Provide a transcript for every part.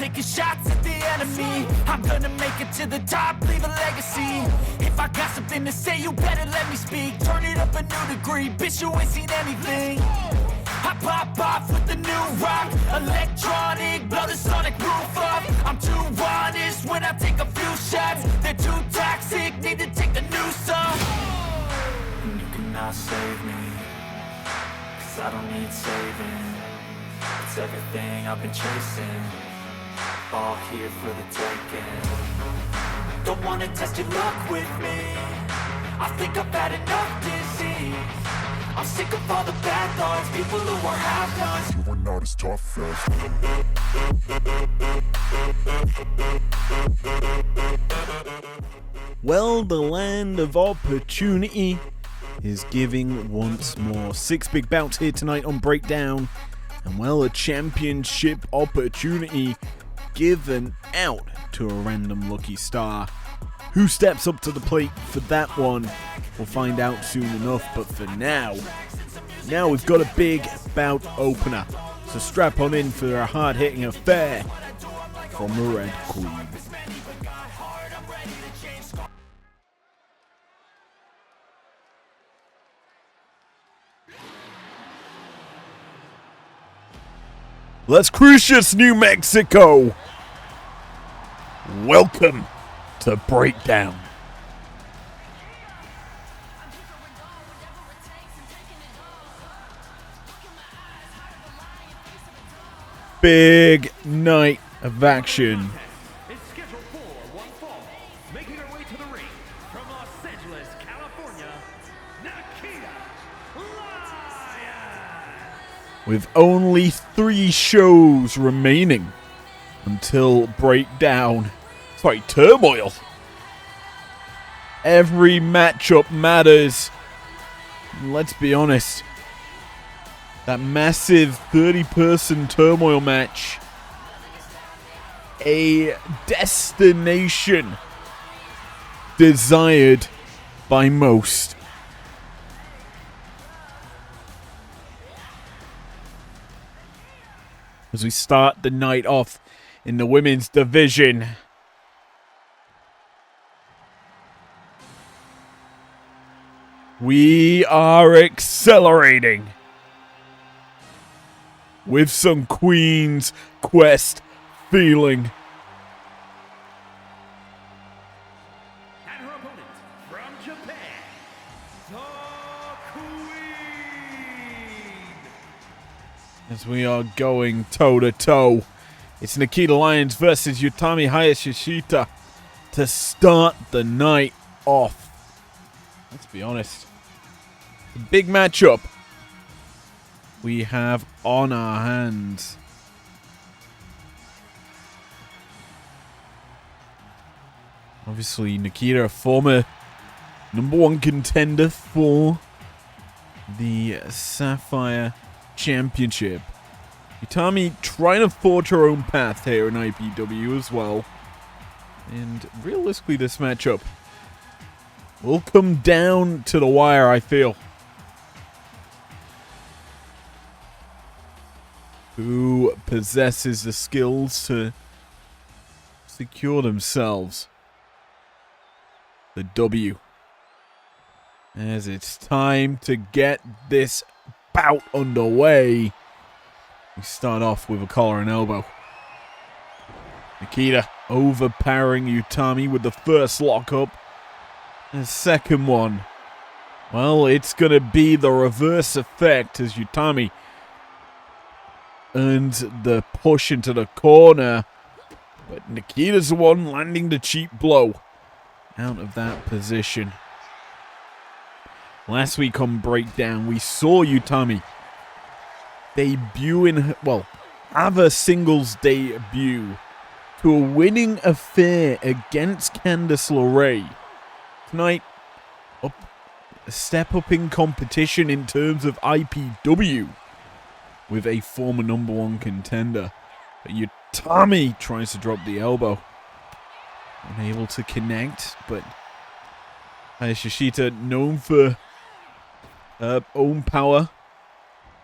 taking shots at the enemy. I'm gonna make it to the top, leave a legacy. If I got something to say, you better let me speak. Turn it up a new degree, bitch, you ain't seen anything. I pop off with the new rock, electronic, blow the sonic roof up. I'm too honest when I take a few shots. They're too toxic, need to take the noose off. And you cannot save me, cause I don't need saving. It's everything I've been chasing, all here for the taking. Don't wanna test your luck with me, I think I've had enough disease. I'm sick of all the bad thoughts, people who are half-nots. You are not as tough as. Well, the land of opportunity is giving once more. 6 big bouts here tonight on Breakdown. And well, a championship opportunity given out to a random lucky star. Who steps up to the plate for that one? We'll find out soon enough, but for now we've got a big bout opener. So strap on in for a hard-hitting affair from the Red Queen. Las Cruces, New Mexico. Welcome to Breakdown. Big night of action. It's scheduled for one fall. Making her way to the ring from Los Angeles, California, Nikita Lyons. With only 3 shows remaining until Breakdown. Sorry, Turmoil. Every matchup matters. And let's be honest. That massive 30-person Turmoil match. A destination desired by most. As we start the night off in the women's division. We are accelerating with some Queen's Quest feeling. And her opponent from Japan, the Queen. As we are going toe-to-toe. It's Nikita Lyons versus Utami Hayashishita to start the night off. Let's be honest. A big matchup we have on our hands. Obviously, Nikita, a former #1 contender for the Sapphire Championship. Utami trying to forge her own path here in IPW as well. And realistically, this matchup will come down to the wire, I feel. Who possesses the skills to secure themselves the W. As it's time to get this bout underway. We start off with a collar and elbow. Nikita overpowering Utami with the first lockup. The second one, well, it's going to be the reverse effect as Utami earns the push into the corner. But Nikita's the one landing the cheap blow out of that position. Last week on Breakdown, we saw Utami have a singles debut to a winning affair against Candice LeRae. Tonight, a step up in competition in terms of IPW with a former #1 contender. But Utami tries to drop the elbow. Unable to connect, but Hayashishita known for her own power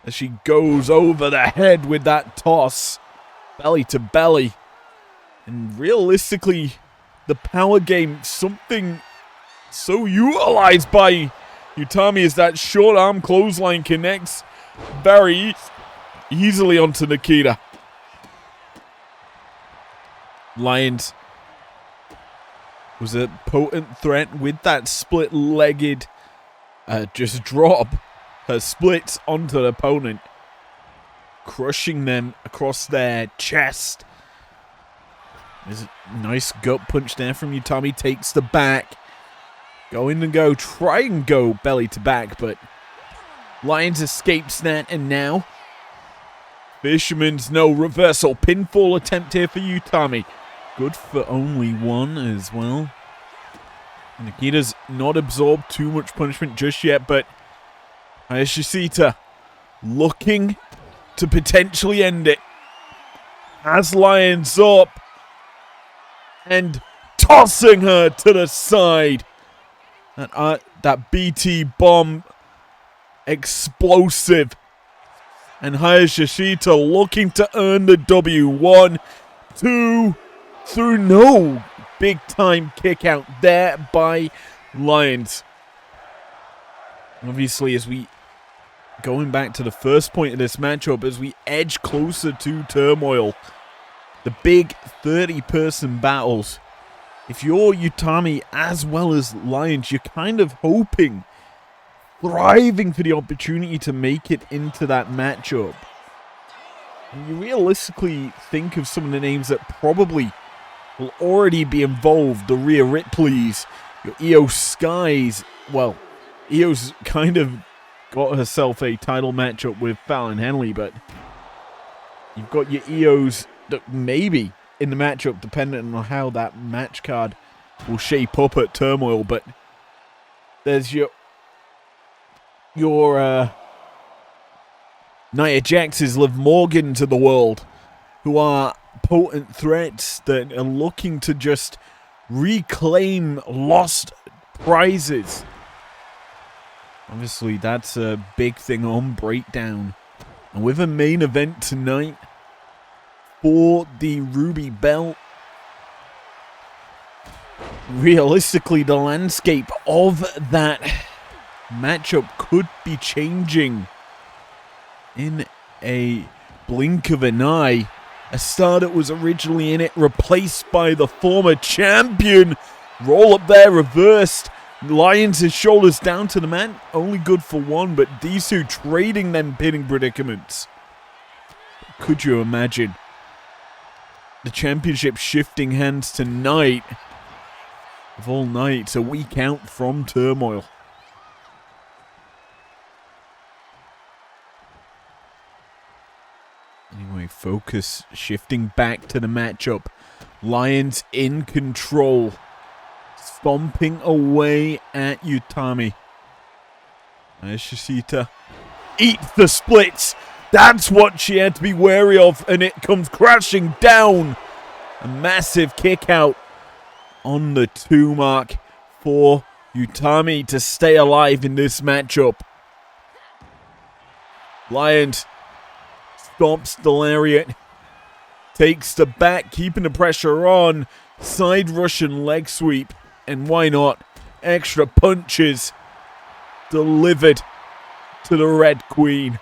as she goes over the head with that toss. Belly to belly. And realistically, the power game, something so utilized by Utami, is that short arm clothesline connects very easily onto Nikita. Lyons was a potent threat with that split-legged just drop. Her splits onto the opponent, crushing them across their chest. There's a nice gut punch there from Utami. Takes the back. Go in and go. Try and go belly to back, but Lyons escapes that, and now Fisherman's no reversal. Pinfall attempt here for Utami. Good for only one as well. Nikita's not absorbed too much punishment just yet, but Hayashishita looking to potentially end it. Has Lyons up and tossing her to the side. That BT bomb, explosive. And Hayashishita looking to earn the W. 1, 2, through no big time kick out there by Lyons. Obviously, as we going back to the first point of this matchup, as we edge closer to Turmoil, the big 30-person battles, if you're Utami as well as Lyons, you're kind of hoping, thriving for the opportunity to make it into that matchup. And you realistically think of some of the names that probably will already be involved. The Rhea Ripleys, your Io Skies. Well, Io's kind of got herself a title matchup with Fallon Henley, but you've got your Ios that maybe in the matchup, depending on how that match card will shape up at Turmoil. But there's your Nia Jax's, Liv Morgan to the world, who are potent threats that are looking to just reclaim lost prizes. Obviously, that's a big thing on Breakdown. And with a main event tonight for the Ruby Belt, realistically, the landscape of that matchup could be changing in a blink of an eye. A star that was originally in it replaced by the former champion. Roll up there, reversed. Lyons' his shoulders down to the man. Only good for one, but these two trading them pinning predicaments. Could you imagine the championship shifting hands tonight? Of all nights, a week out from Turmoil. Anyway, focus shifting back to the matchup. Lyons in control. Stomping away at Utami. Hayashishita eats the splits. That's what she had to be wary of, and it comes crashing down. A massive kick out on the 2 mark for Utami to stay alive in this matchup. Lyons stomps the lariat, takes the back, keeping the pressure on. Side Russian leg sweep, and why not? Extra punches delivered to the Red Queen.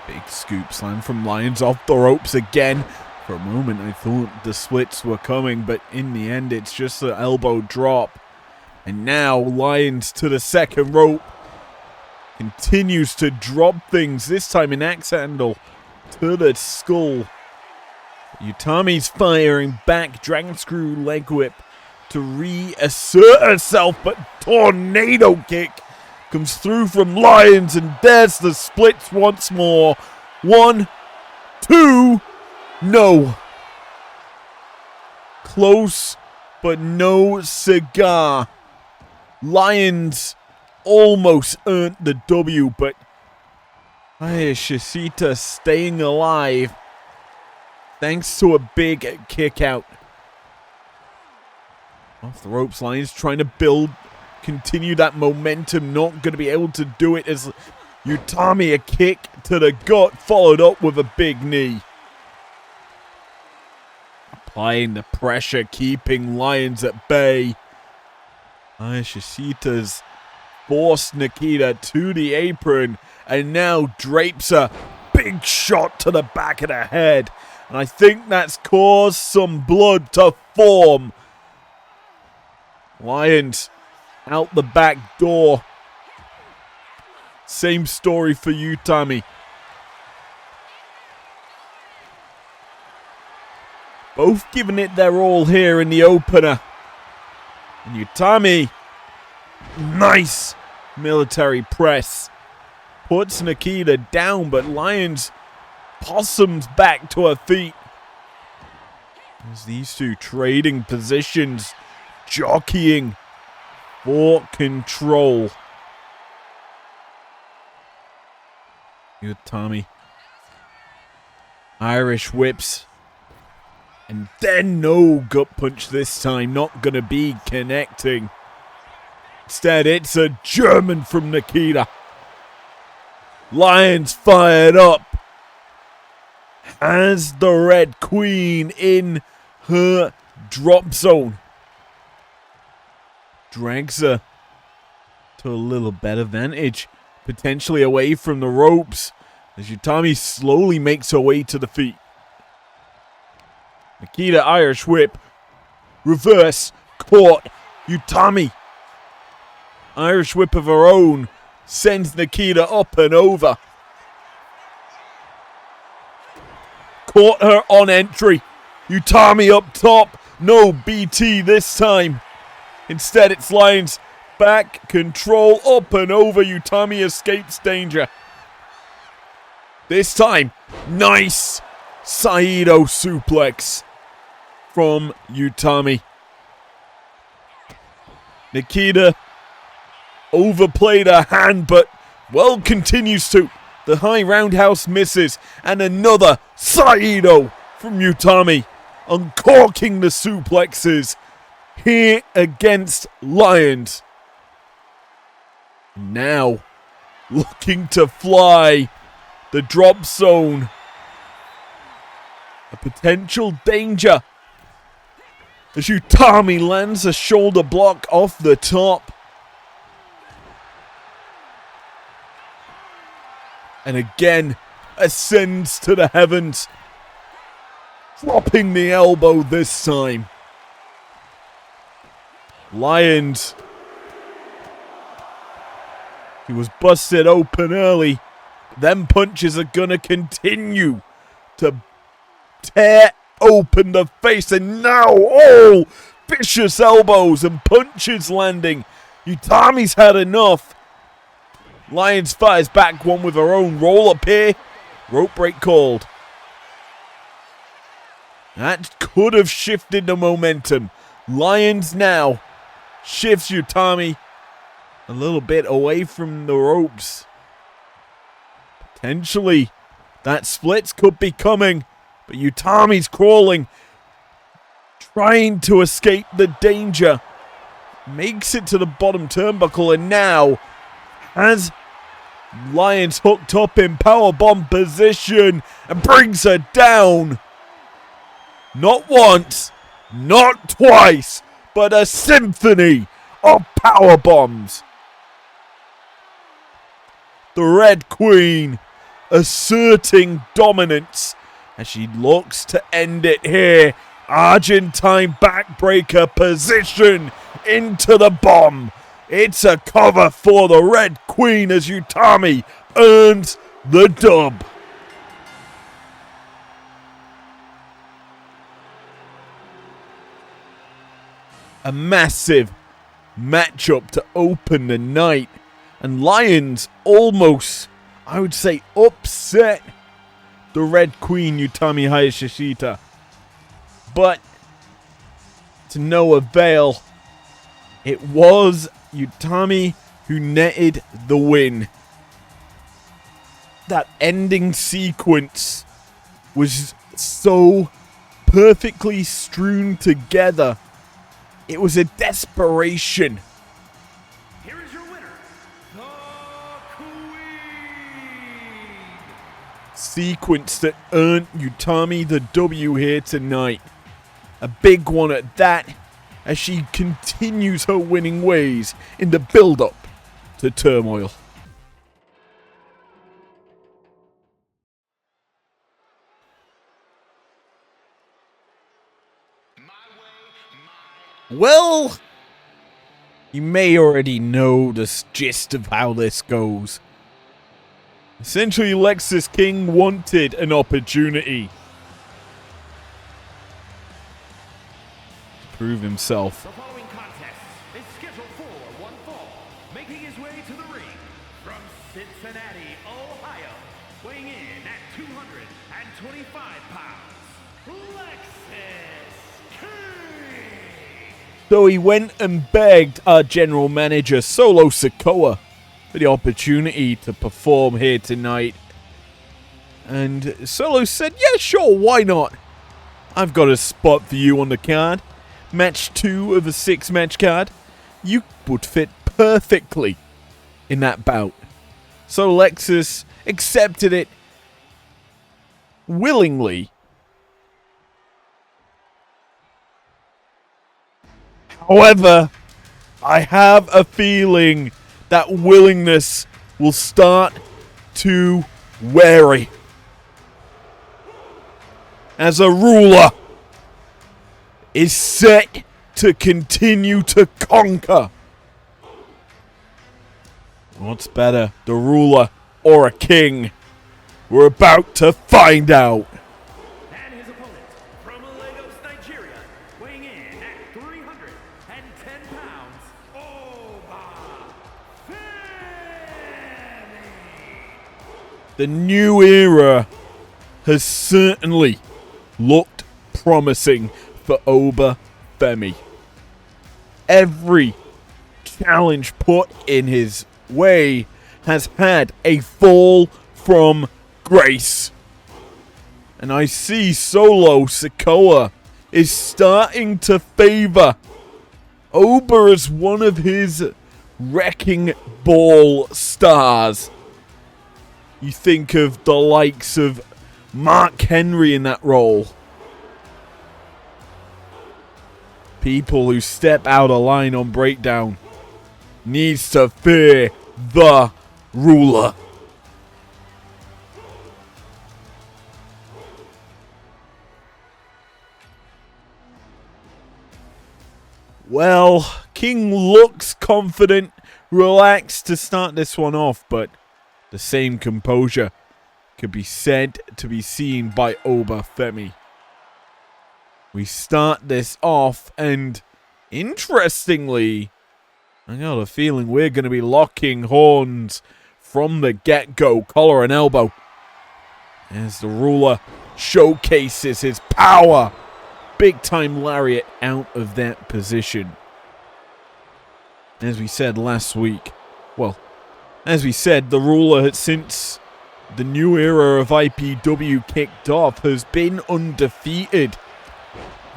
Big scoop slam from Lyons off the ropes again. For a moment, I thought the splits were coming, but in the end, it's just an elbow drop. And now Lyons to the second rope. Continues to drop things, this time an axe handle to the skull. Utami's firing back, dragon screw leg whip to reassert herself, but tornado kick comes through from Lyons, and there's the splits once more. 1, 2, no. Close, but no cigar. Lyons almost earned the W, but Hayashishita staying alive thanks to a big kick out. Off the ropes, Lyons trying to continue that momentum. Not going to be able to do it as Utami a kick to the gut, followed up with a big knee. Applying the pressure, keeping Lions at bay. Hayashishita's forced Nikita to the apron and now drapes a big shot to the back of the head. And I think that's caused some blood to form. Lions out the back door. Same story for Utami. Both giving it their all here in the opener. And Utami, nice military press. Puts Nikita down, but Lions possums back to her feet. As these two trading positions, jockeying for control. Utami. Irish whips. And then no gut punch this time. Not going to be connecting. Instead, it's a German from Nikita. Lions fired up. Has the Red Queen in her drop zone. Drags her to a little better vantage. Potentially away from the ropes. As Utami slowly makes her way to the feet. Nikita Irish whip. Reverse. Caught. Utami. Irish whip of her own. Sends Nikita up and over. Caught her on entry. Utami up top. No BT this time. Instead it's Lions back. Control up and over. Utami escapes danger. This time. Nice. Saito suplex from Utami. Nikita overplayed her hand, but well continues to. The high roundhouse misses, and another Saito from Utami, uncorking the suplexes here against Lions. Now, looking to fly the drop zone. A potential danger as Utami lands a shoulder block off the top. And again, ascends to the heavens. Dropping the elbow this time. Lions. He was busted open early. Them punches are going to continue to tear open the face. And now, oh, vicious elbows and punches landing. Utami's had enough. Lions fires back one with her own roll up here. Rope break called. That could have shifted the momentum. Lions now shifts Utami a little bit away from the ropes. Potentially that splits could be coming, but Utami's crawling, trying to escape the danger. Makes it to the bottom turnbuckle and now has Lions hooked up in powerbomb position and brings her down. Not once, not twice, but a symphony of powerbombs. The Red Queen asserting dominance as she looks to end it here. Argentine backbreaker position into the bomb. It's a cover for the Red Queen as Utami earns the dub. A massive matchup to open the night. And Lions almost, I would say, upset the Red Queen Utami Hayashishita. But to no avail. It was Utami who netted the win. That ending sequence was so perfectly strewn together. It was a desperation. Here is your winner, the Queen. sequence that earned Utami the W here tonight. A big one at that, as she continues her winning ways in the build-up to Turmoil. Well, you may already know the gist of how this goes. Essentially, Lexis King wanted an opportunity to prove himself. The following contest is scheduled for one fall. Making his way to the ring from Cincinnati, Ohio, weighing in at 225 pounds, Lexis King. So he went and begged our general manager, Solo Sikoa, for the opportunity to perform here tonight. And Solo said, yeah, sure, why not? I've got a spot for you on the card. Match 2 of a 6-match card. You would fit perfectly in that bout. So Lexis accepted it willingly. However, I have a feeling that willingness will start to vary, as a ruler is set to continue to conquer. What's better, the ruler or a king? We're about to find out. And his opponent from Lagos, Nigeria, weighing in at 310 pounds, Oba Femi. The new era has certainly looked promising for Oba Femi. Every challenge put in his way has had a fall from grace. And I see Solo Sikoa is starting to favor Oba as one of his wrecking ball stars. You think of the likes of Mark Henry in that role. People who step out of line on breakdown needs to fear the ruler. Well, King looks confident, relaxed to start this one off, but the same composure could be said to be seen by Oba Femi. We start this off, and interestingly, I got a feeling we're going to be locking horns from the get-go, collar and elbow, as the ruler showcases his power. Big-time lariat out of that position. As we said last week, as we said, the ruler, since the new era of IPW kicked off, has been undefeated.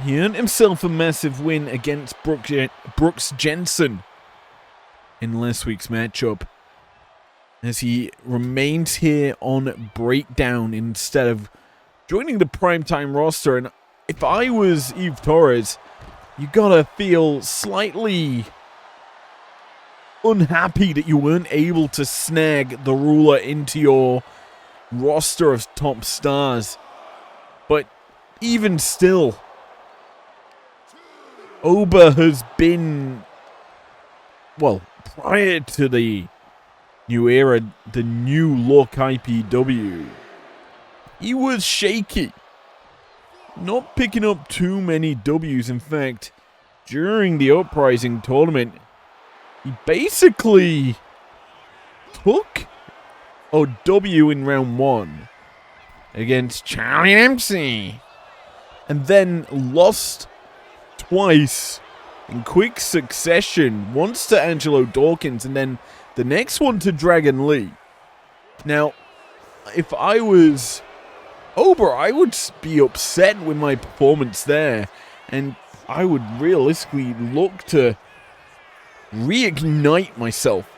He earned himself a massive win against Brooks Jensen in last week's matchup, as he remains here on Breakdown instead of joining the Primetime roster. And if I was Eve Torres, you gotta feel slightly unhappy that you weren't able to snag the ruler into your roster of top stars. But even still, Oba has been, prior to the new era, the new look IPW, he was shaky. Not picking up too many W's. In fact, during the Uprising tournament, he basically took a W in round 1 against Charlie Dempsey, and then lost twice in quick succession. Once to Angelo Dawkins, and then the next one to Dragon Lee. Now, if I was Oba, I would be upset with my performance there, and I would realistically look to reignite myself.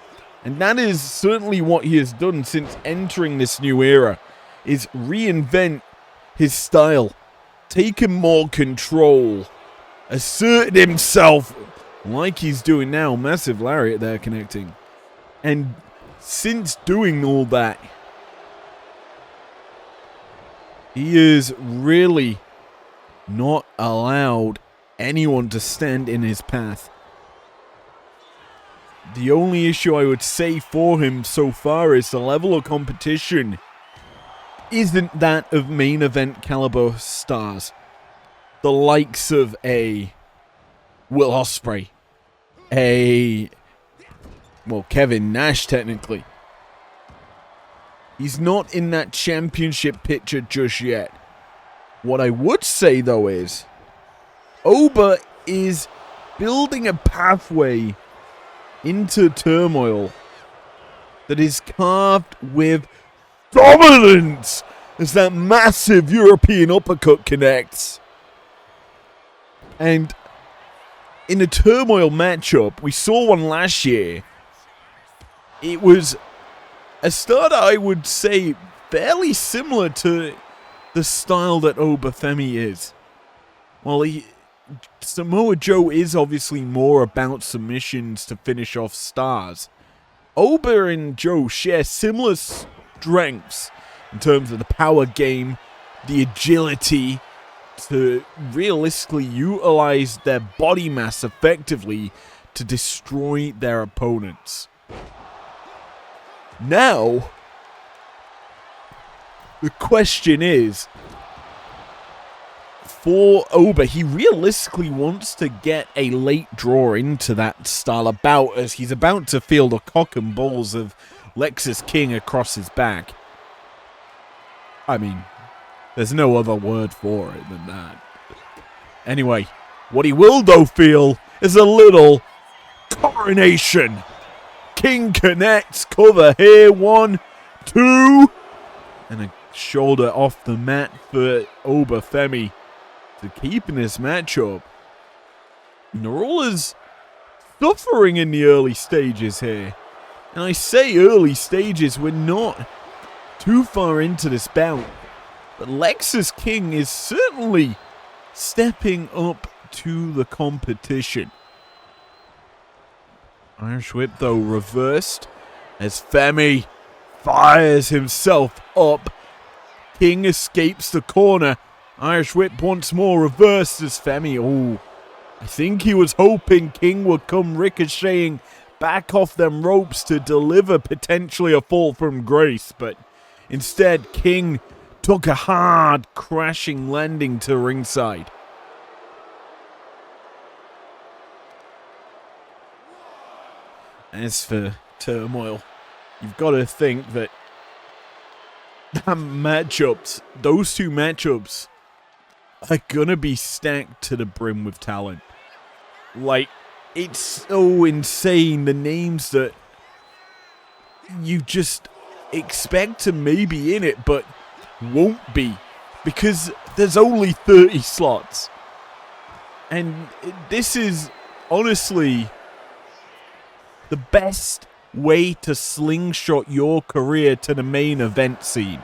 And that is certainly what he has done since entering this new era. is reinvent his style, taking more control, assert himself like he's doing now. Massive lariat there connecting. And since doing all that, he is really not allowed anyone to stand in his path. The only issue I would say for him so far is the level of competition isn't that of main event caliber stars. The likes of a Will Ospreay, Kevin Nash technically. He's not in that championship picture just yet. What I would say though is, Oba is building a pathway into turmoil that is carved with dominance as that massive European uppercut connects. And in a turmoil matchup, we saw one last year. It was a start, I would say, fairly similar to the style that Oba Femi is. Well, Samoa Joe is obviously more about submissions to finish off stars. Oba and Joe share similar strengths in terms of the power game, the agility, to realistically utilize their body mass effectively to destroy their opponents. Now, the question is, for Oba, he realistically wants to get a late draw into that style of bout as he's about to feel the cock and balls of Lexus King across his back. I mean, there's no other word for it than that. Anyway, what he will though feel is a little coronation. King connects, cover here, 1, 2, and a shoulder off the mat for Oba Femi to keep in this matchup. Narula's suffering in the early stages here. And I say early stages, we're not too far into this bout. But Lexus King is certainly stepping up to the competition. Irish Whip, though, reversed as Femi fires himself up. King escapes the corner. Irish Whip once more reversed as Femi. I think he was hoping King would come ricocheting back off them ropes to deliver potentially a fall from grace. But instead, King took a hard crashing landing to ringside. As for turmoil, you've got to think that those two matchups are gonna be stacked to the brim with talent. Like, it's so insane, the names that you just expect to maybe in it, but won't be, because there's only 30 slots. And this is honestly the best way to slingshot your career to the main event scene.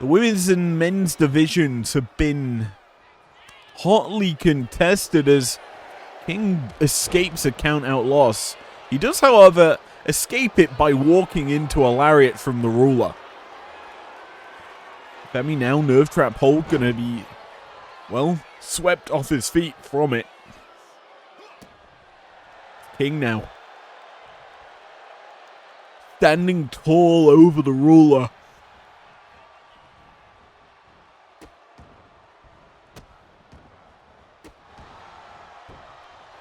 The women's and men's divisions have been hotly contested as King escapes a count-out loss. He does, however, escape it by walking into a lariat from the ruler. Femi now, nerve trap hold, gonna be, well, swept off his feet from it. King now standing tall over the ruler.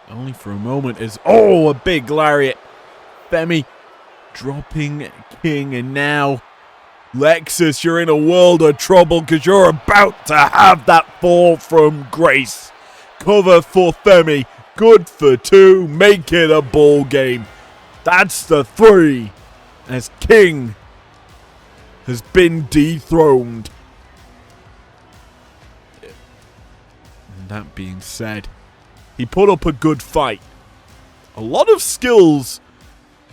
Only for a moment as, a big lariat. Femi dropping King, and now Lexus, you're in a world of trouble because you're about to have that fall from grace. Cover for Femi, good for 2, make it a ball game. That's the 3, as King has been dethroned. And that being said, he put up a good fight. A lot of skills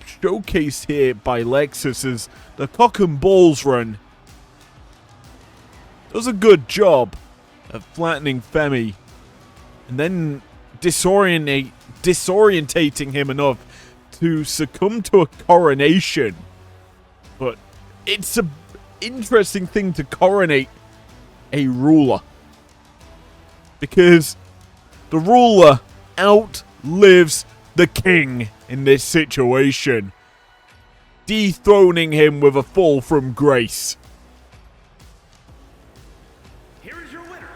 showcased here by Lexus as the cock and balls run does a good job at flattening Femi and then disorientating him enough to succumb to a coronation. But it's an interesting thing to coronate a ruler, because the ruler outlives the king in this situation, dethroning him with a fall from grace. Here is your winner,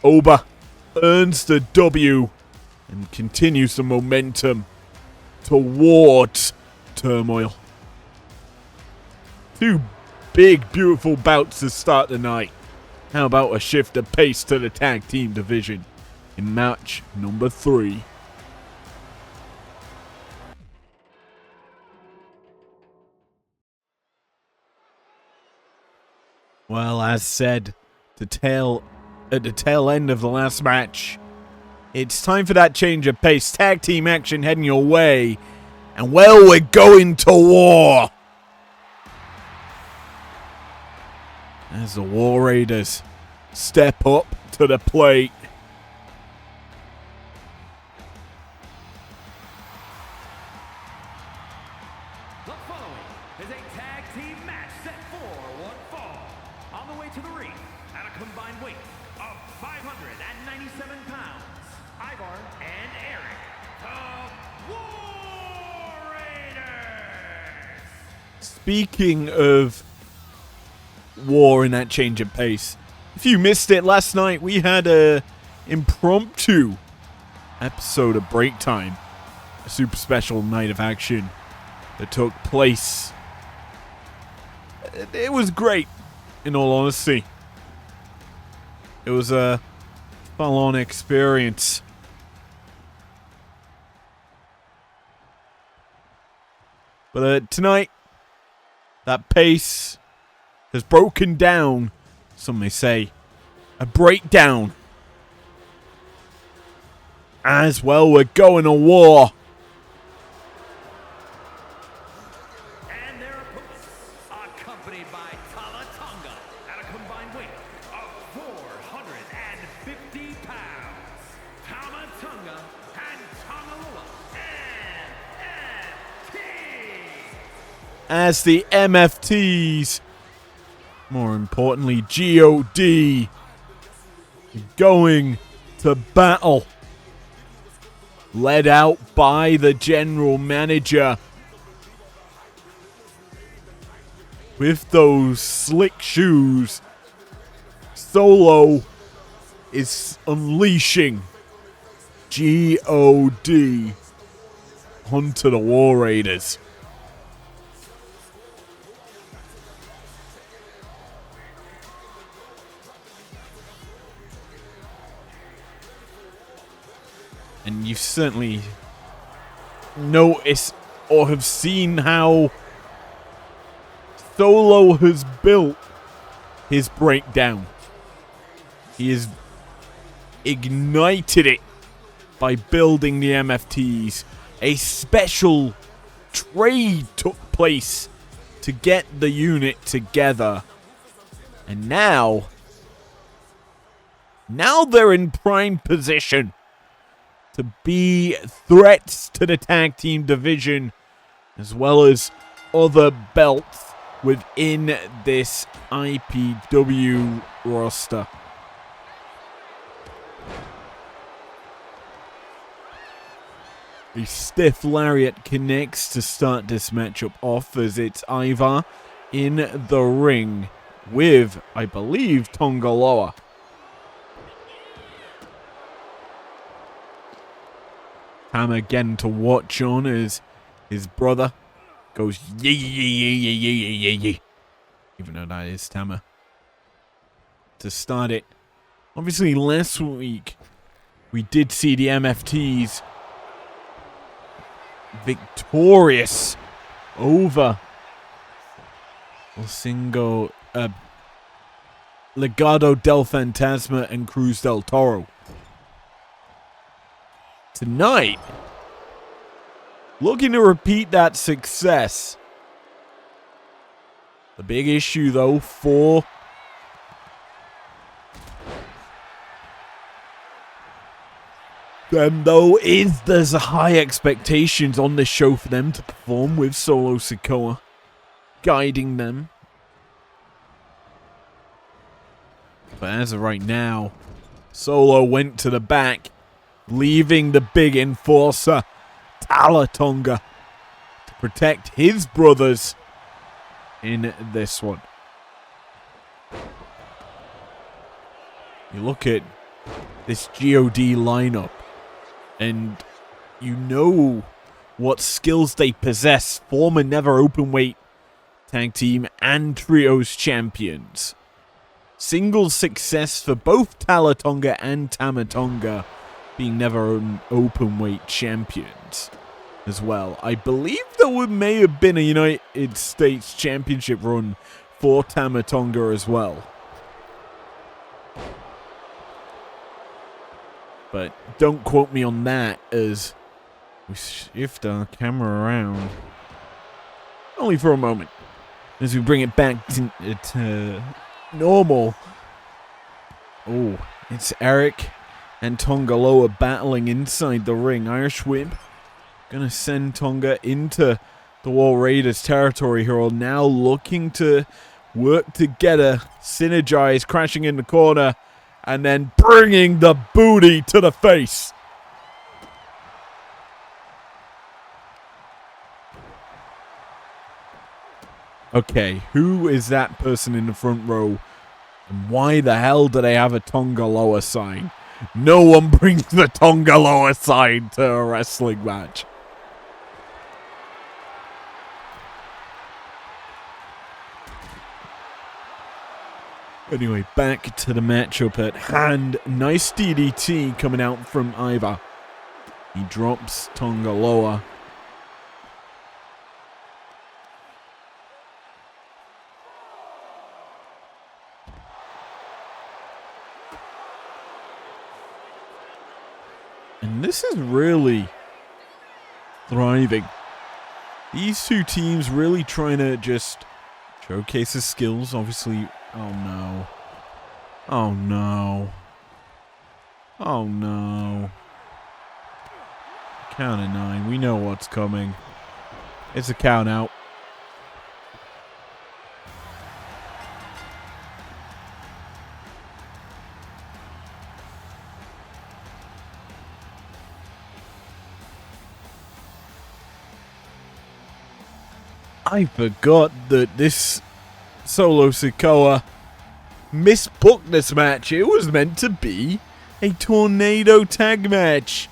Oba earns the W and continues the momentum towards turmoil. Two big, beautiful bouts to start the night. How about a shift of pace to the tag team division in match number 3? Well, as said, at the tail end of the last match, it's time for that change of pace. Tag team action heading your way. And well, we're going to war. As the War Raiders step up to the plate. The following is a tag team match set for one fall. On the way to the ring, at a combined weight of 597 pounds, Ivar and Eric, the War Raiders. Speaking of war in that change of pace, if you missed it last night, we had a impromptu episode of Break Time, a super special night of action that took place. It was great, in all honesty. It was a full-on experience. But tonight, that pace has broken down. Some may say a breakdown. As well, we're going to war. And their opponents, accompanied by Talatonga at a combined weight of 450 pounds. Tamatonga and Tongalua MFT. As the MFTs, more importantly, GOD, going to battle. Led out by the general manager. With those slick shoes, Solo is unleashing GOD onto the War Raiders. And you've certainly noticed or have seen how Solo has built his breakdown. He has ignited it by building the MFTs. A special trade took place to get the unit together. And now they're in prime position to be threats to the tag team division, as well as other belts within this IPW roster. A stiff lariat connects to start this matchup off, as it's Ivar in the ring with, I believe, Tongaloa. Tam again to watch on as his brother goes yee yee yee yee yee yee yee, even though that is Tama. To start it, obviously last week we did see the MFTs victorious over Legado del Fantasma and Cruz del Toro. Tonight, looking to repeat that success The big issue, though, for them, though, is there's high expectations on this show for them to perform with Solo Sikoa guiding them. But as of right now, Solo went to the back, leaving the big enforcer, Talatonga, to protect his brothers in this one. You look at this GOD lineup, and you know what skills they possess. Former Never Openweight Tag Team and Trios champions. Singles success for both Talatonga and Tamatonga being Never Openweight champions as well. I believe there may have been a United States Championship run for Tamatonga as well. But don't quote me on that, as we shift our camera around only for a moment as we bring it back to normal. Oh, it's Eric and Tongaloa battling inside the ring. Irish Whip gonna send Tonga into the War Raiders territory here, all now looking to work together, synergize, crashing in the corner, and then bringing the booty to the face. Okay, who is that person in the front row? And why the hell do they have a Tongaloa sign? No one brings the Tongaloa sign to a wrestling match. Anyway, back to the matchup at hand. Nice DDT coming out from Iva. He drops Tongaloa. And this is really thriving. These two teams really trying to just showcase their skills. Obviously, oh no. Oh no. Oh no. Count of 9. We know what's coming. It's a count out. I forgot that this Solo Sikoa misbooked this match. It was meant to be a tornado tag match,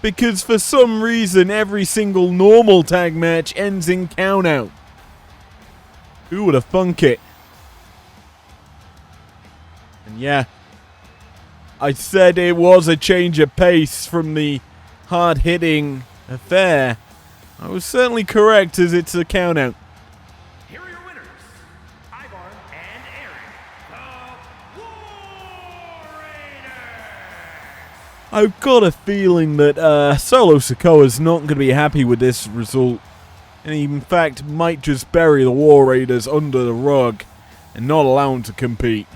because for some reason every single normal tag match ends in count out. Who would have thunk it? And yeah, I said it was a change of pace from the hard-hitting affair. I was certainly correct, as it's a count out. Here are your winners, Ivar and Eric, the War Raiders. I've got a feeling that Solo Sikoa's not going to be happy with this result, and he in fact might just bury the War Raiders under the rug and not allow them to compete.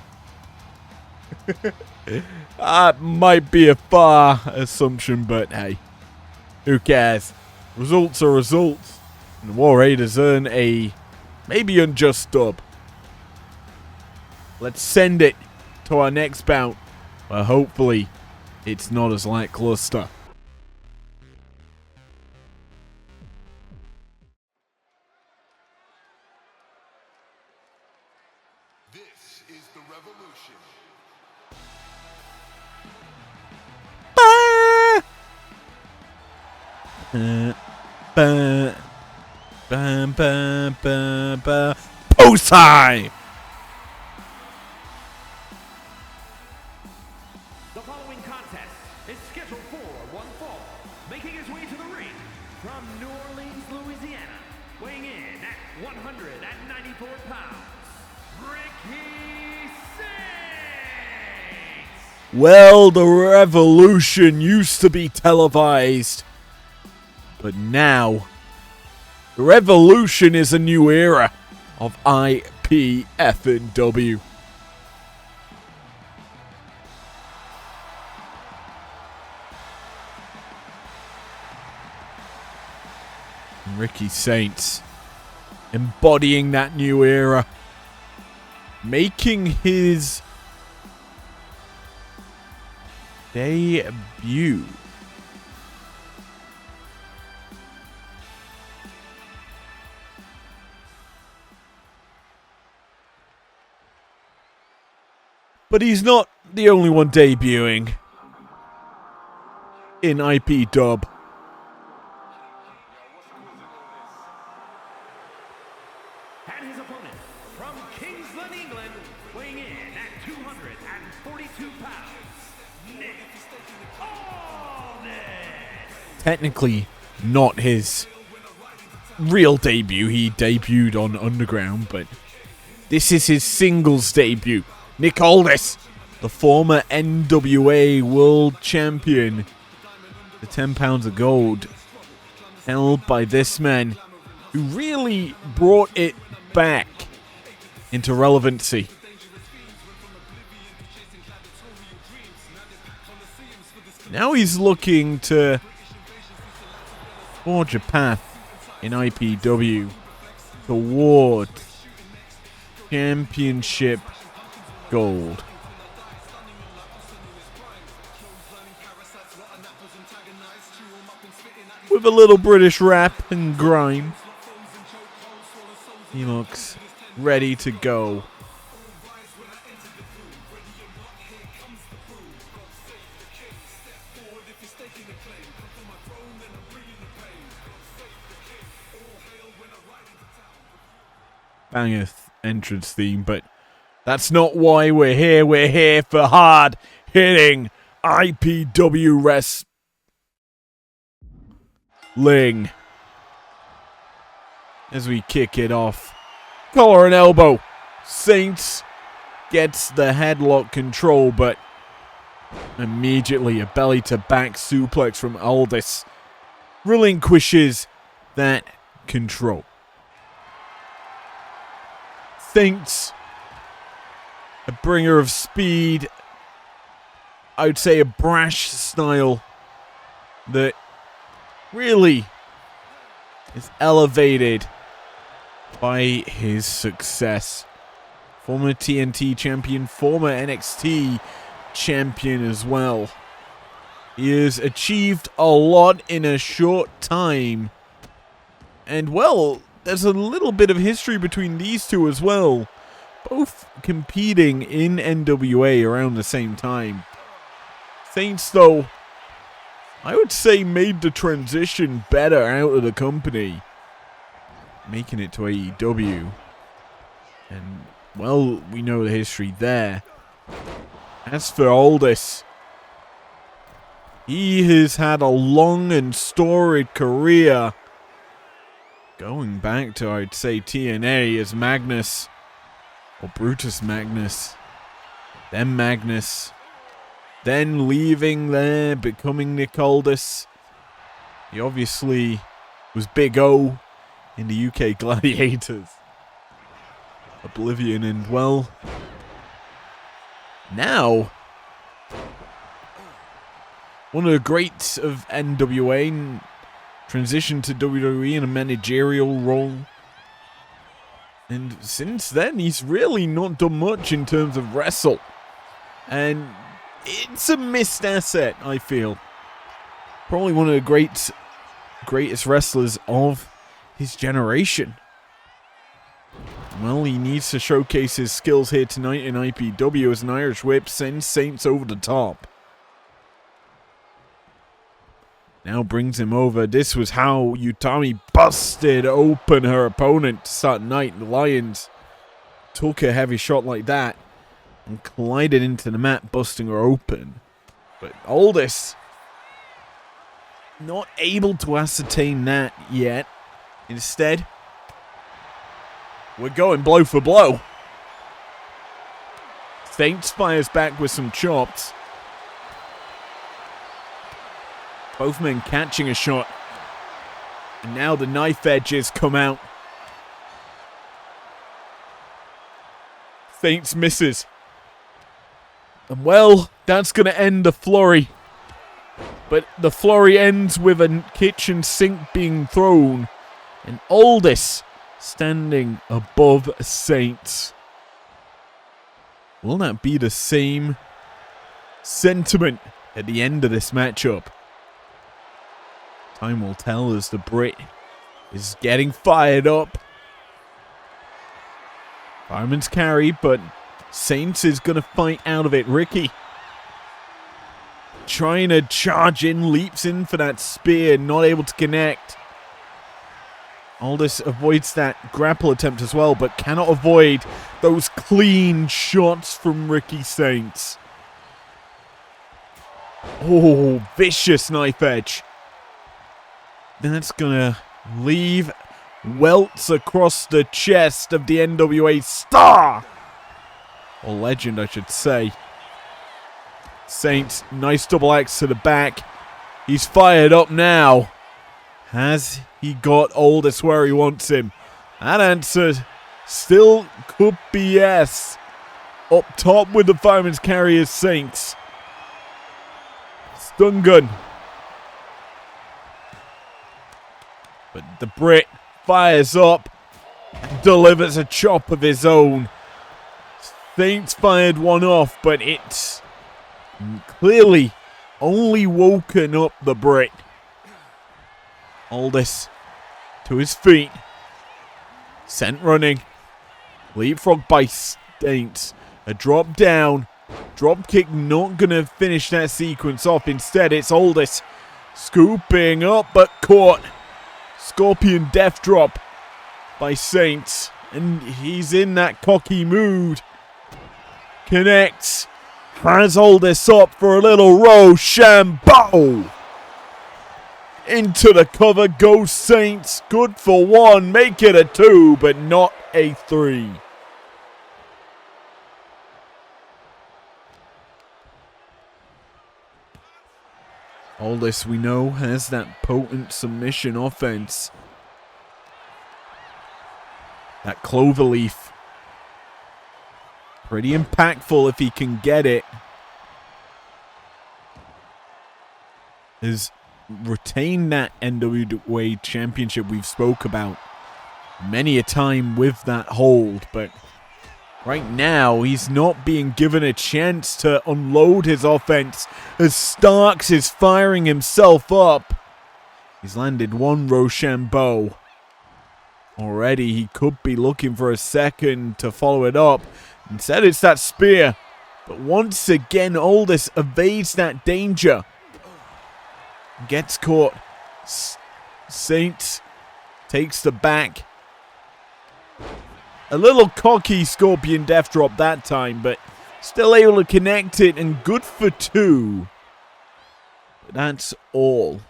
That might be a far assumption, but hey, who cares? Results are results, and the War Raiders earn a maybe unjust dub. Let's send it to our next bout, where hopefully it's not as lackluster. This is the revolution. Posai! The following contest is scheduled for one fall, making his way to the ring from New Orleans, Louisiana, weighing in at 194 pounds, Ricky Sings! Well, the Revolution used to be televised, but now the Revolution is a new era of IPW IPW. Ricky Saints embodying that new era, making his debut. But he's not the only one debuting in IPW. And his opponent, from Kingsland, England, weighing in at 242 pounds, Nick Aldis. Technically not his real debut. He debuted on Underground, but this is his singles debut. Nick Aldis, the former NWA World Champion. The 10 pounds of gold held by this man who really brought it back into relevancy. Now he's looking to forge a path in IPW toward championship gold. With a little British rap and grime, he looks ready to go. Banger entrance theme, but that's not why we're here. We're here for hard hitting IPW wrestling. As we kick it off, collar and elbow. Saints gets the headlock control, but immediately a belly to back suplex from Aldis relinquishes that control. Saints, a bringer of speed, I would say a brash style that really is elevated by his success. Former TNT champion, former NXT champion as well. He has achieved a lot in a short time. And well, there's a little bit of history between these two as well. Both competing in NWA around the same time. Saints, though, I would say made the transition better out of the company, making it to AEW. And, well, we know the history there. As for Aldis, he has had a long and storied career, going back to, I'd say, TNA as Magnus, or Brutus Magnus, then Magnus, then leaving there, becoming Nick Aldis. He obviously was Big O in the UK Gladiators, Oblivion, and well, now one of the greats of NWA, transitioned to WWE in a managerial role. And since then, he's really not done much in terms of wrestle. And it's a missed asset, I feel. Probably one of the greatest wrestlers of his generation. Well, he needs to showcase his skills here tonight in IPW as an Irish whip sends Saints over the top. Now brings him over. This was how Utami busted open her opponent to start the night. The Lions took a heavy shot like that and collided into the mat, busting her open. But Aldis not able to ascertain that yet. Instead, we're going blow for blow. Saints fires back with some chops. Both men catching a shot. And now the knife edges come out. Saints misses. And well, that's going to end the flurry. But the flurry ends with a kitchen sink being thrown. And Aldis standing above Saints. Will that be the same sentiment at the end of this matchup? Time will tell as the Brit is getting fired up. Fireman's carry, but Saints is going to fight out of it. Ricky trying to charge in, leaps in for that spear, not able to connect. Aldis avoids that grapple attempt as well, but cannot avoid those clean shots from Ricky Saints. Oh, vicious knife edge. That's gonna leave welts across the chest of the NWA star. Or legend, I should say. Saints, nice double axe to the back. He's fired up now. Has he got Aldis where he wants him? That answer still could be yes. Up top with the fireman's carry is Saints. Stun gun. But the Brit fires up, delivers a chop of his own. Saints fired one off, but it's clearly only woken up the Brit. Aldis to his feet. Sent running. Leapfrog by Saints. A drop down. Drop kick not going to finish that sequence off. Instead, it's Aldis scooping up, but caught. Scorpion death drop by Saints. And he's in that cocky mood. Connects. Has Aldis up for a little Rochambeau. Into the cover goes Saints. Good for one. Make it a 2, but not a 3. Aldis, we know, has that potent submission offense. That cloverleaf. Pretty impactful if he can get it. Has retained that NWA championship we've spoke about many a time with that hold, but right now he's not being given a chance to unload his offense as Starks is firing himself up. He's landed one Rochambeau already. He could be looking for a second to follow it up. Instead it's that spear, but once again Aldis evades that danger. Gets caught. Saints takes the back. A little cocky Scorpion death drop that time, but still able to connect it and good for 2. But that's all.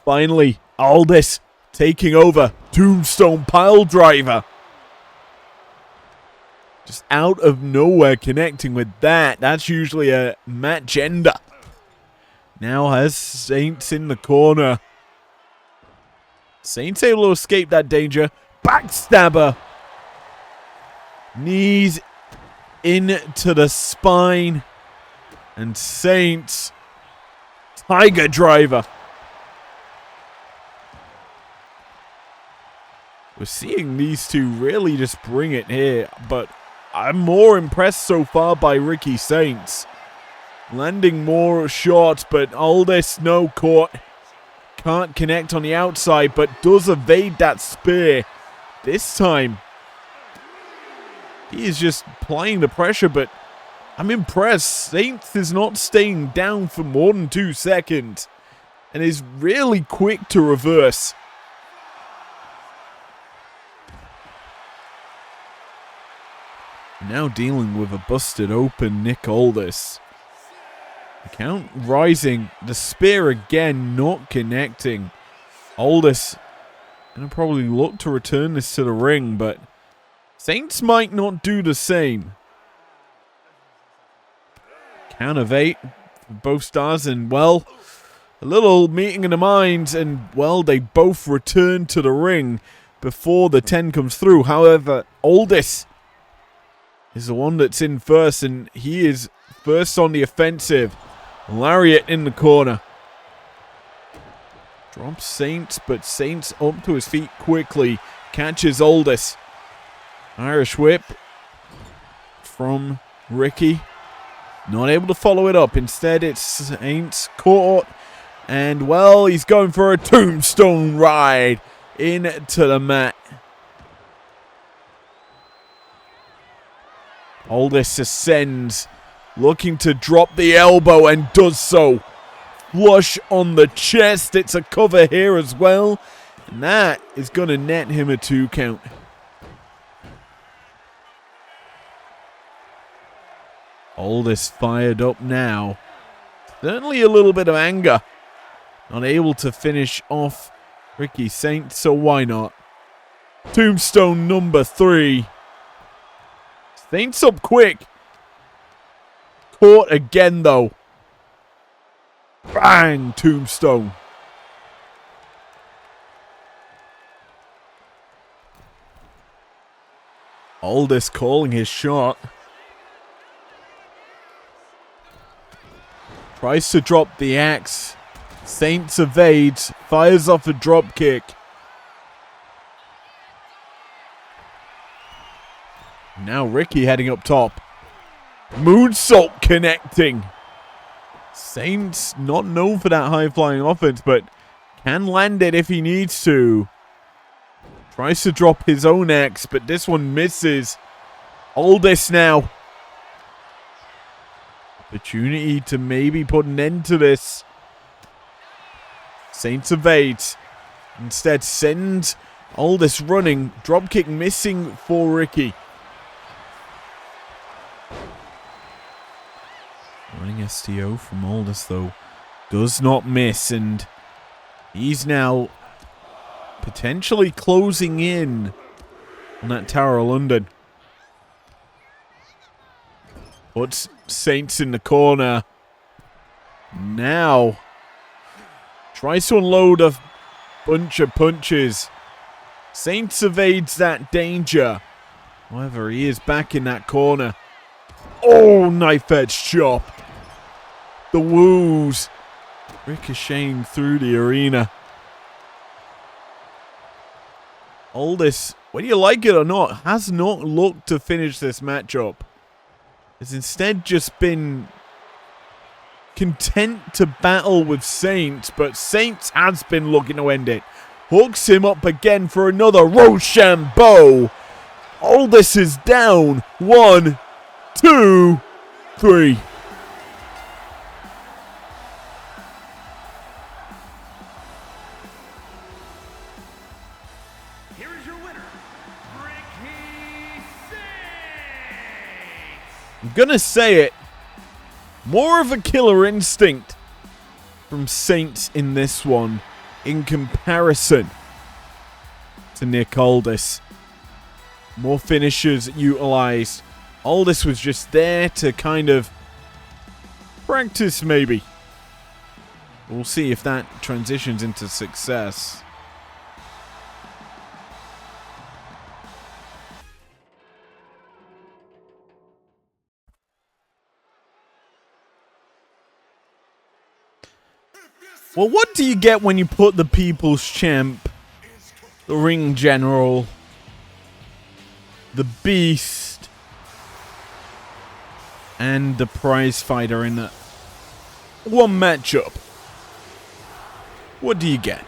Finally, Aldis taking over. Tombstone pile driver. Just out of nowhere connecting with that. That's usually a match ender. Now has Saints in the corner. Saints able to escape that danger. Backstabber. Knees into the spine. And Saints. Tiger driver. We're seeing these two really just bring it here. But I'm more impressed so far by Ricky Saints. Landing more shots, but Aldis no caught. Can't connect on the outside, but does evade that spear. This time, he is just applying the pressure, but I'm impressed. Saints is not staying down for more than 2 seconds and is really quick to reverse. Now dealing with a busted open Nick Aldis. The count rising. The spear again not connecting. Aldis going to probably look to return this to the ring, but Saints might not do the same. Count of 8 for both stars, and well, A little meeting of the minds, and, well, they both return to the ring before the 10 comes through. However, Aldis is the one that's in first, and he is first on the offensive. Lariat in the corner. Drops Saints, but Saints up to his feet quickly. Catches Aldis. Irish whip from Ricky. Not able to follow it up. Instead, it's Saints caught. And, well, he's going for a tombstone ride into the mat. Aldis ascends, looking to drop the elbow, and does so. Flush on the chest. It's a cover here as well. And that is going to net him a 2 count. Aldis fired up now. Certainly a little bit of anger. Not able to finish off Ricky Saint, so why not? Tombstone number 3. Saints up quick. Caught again, though. Bang! Tombstone. Aldis calling his shot. Tries to drop the axe. Saints evades. Fires off a drop kick. Now Ricky heading up top. Moonsault connecting. Saints not known for that high-flying offense, but can land it if he needs to. Tries to drop his own axe, but this one misses. Aldis now. Opportunity to maybe put an end to this. Saints evades. Instead sends Aldis running. Dropkick missing for Ricky. Running STO from Aldis, though, does not miss, and he's now potentially closing in on that Tower of London. Puts Saints in the corner. Now tries to unload a bunch of punches. Saints evades that danger. However, he is back in that corner. Oh, knife edge chop. The woos ricocheting through the arena. Aldis, whether you like it or not, has not looked to finish this matchup. Has instead just been content to battle with Saints, but Saints has been looking to end it. Hooks him up again for another Rochambeau. Aldis is down. 1, 2, 3. Here is your winner, Ricky Saints. I'm gonna say it. More of a killer instinct from Saints in this one in comparison to Nick Aldis. More finishers utilized. Aldis was just there to kind of practice, maybe. We'll see if that transitions into success. Well, what do you get when you put the People's Champ, the Ring General, the Beast, and the Prize Fighter in one matchup? What do you get?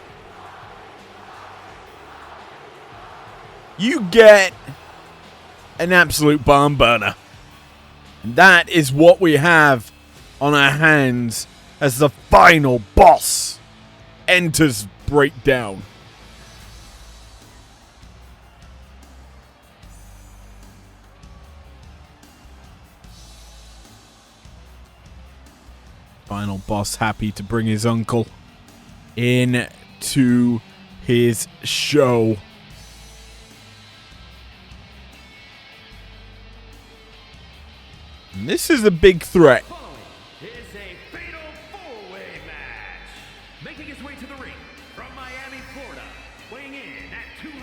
You get an absolute barn burner. And that is what we have on our hands as the final boss enters Breakdown. Final boss happy to bring his uncle in to his show. And this is a big threat. Following is a fatal four-way match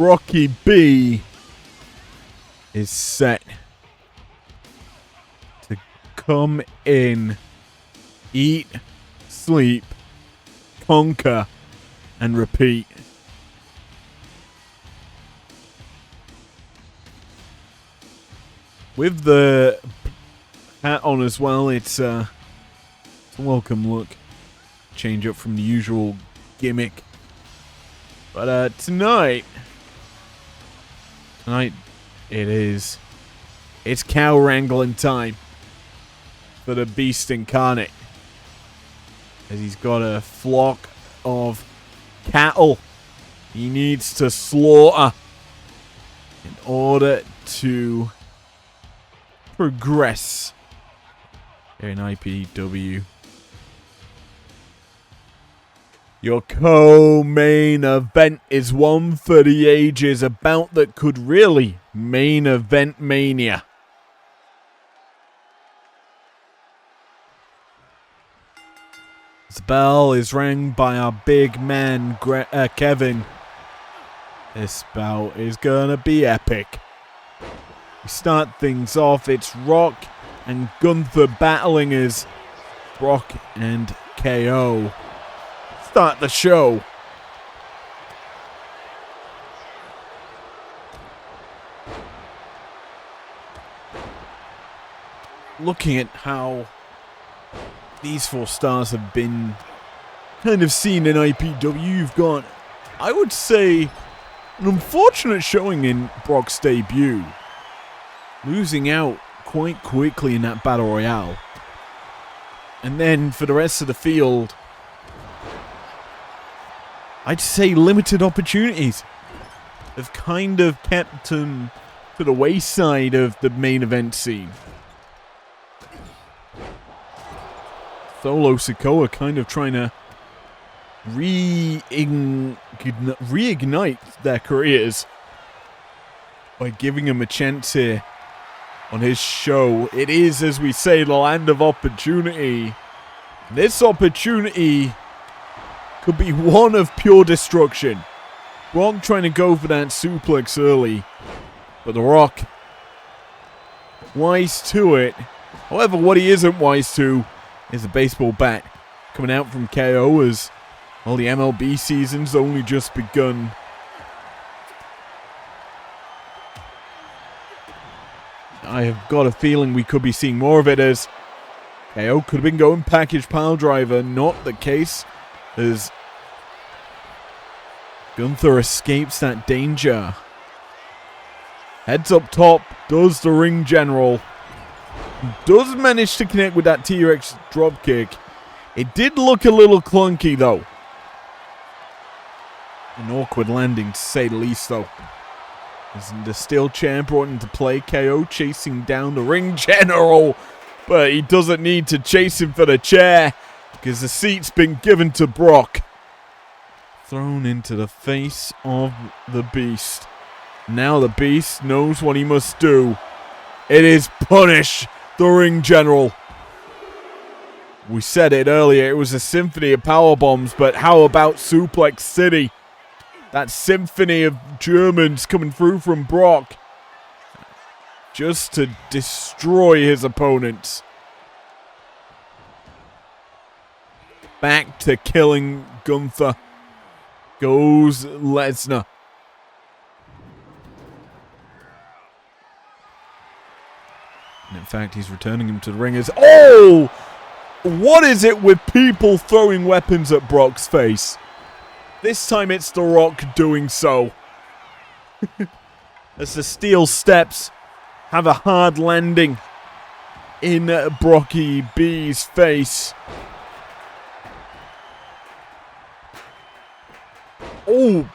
Brocky B is set to come in, eat, sleep, conquer, and repeat. With the hat on as well, it's a welcome look. Change up from the usual gimmick. But tonight it's cow wrangling time for the Beast Incarnate, as he's got a flock of cattle he needs to slaughter in order to progress here in IPW. Your co-main event is one for the ages, a bout that could really main event Mania. The bell is rang by our big man, Kevin. This bout is gonna be epic. We start things off, it's Rock and Gunther battling as Brock and KO start the show. Looking at how these four stars have been kind of seen in IPW, you've got, I would say, an unfortunate showing in Brock's debut. Losing out quite quickly in that Battle Royale. And then for the rest of the field, I'd say limited opportunities have kind of kept him to the wayside of the main event scene. Solo Sikoa kind of trying to reignite their careers by giving him a chance here on his show. It is, as we say, the land of opportunity. This opportunity could be one of pure destruction. Brock trying to go for that suplex early, but The Rock wise to it. However, what he isn't wise to is a baseball bat coming out from KO, as well, the MLB season's only just begun. I have got a feeling we could be seeing more of it, as KO could have been going package pile driver. Not the case, as Gunther escapes that danger. Heads up top, does the ring general. Does manage to connect with that T-Rex dropkick. It did look a little clunky though. An awkward landing to say the least though. As the steel chair brought into play, KO chasing down the ring general. But he doesn't need to chase him for the chair, because the seat's been given to Brock. Thrown into the face of the Beast. Now the Beast knows what he must do. It is punish the ring general. We said it earlier, it was a symphony of power bombs, but how about Suplex City? That symphony of Germans coming through from Brock, just to destroy his opponents. Back to killing Gunther goes Lesnar. And in fact, he's returning him to the ring as... Oh! What is it with people throwing weapons at Brock's face? This time it's The Rock doing so. As the steel steps have a hard landing in Brocky B's face. Oh!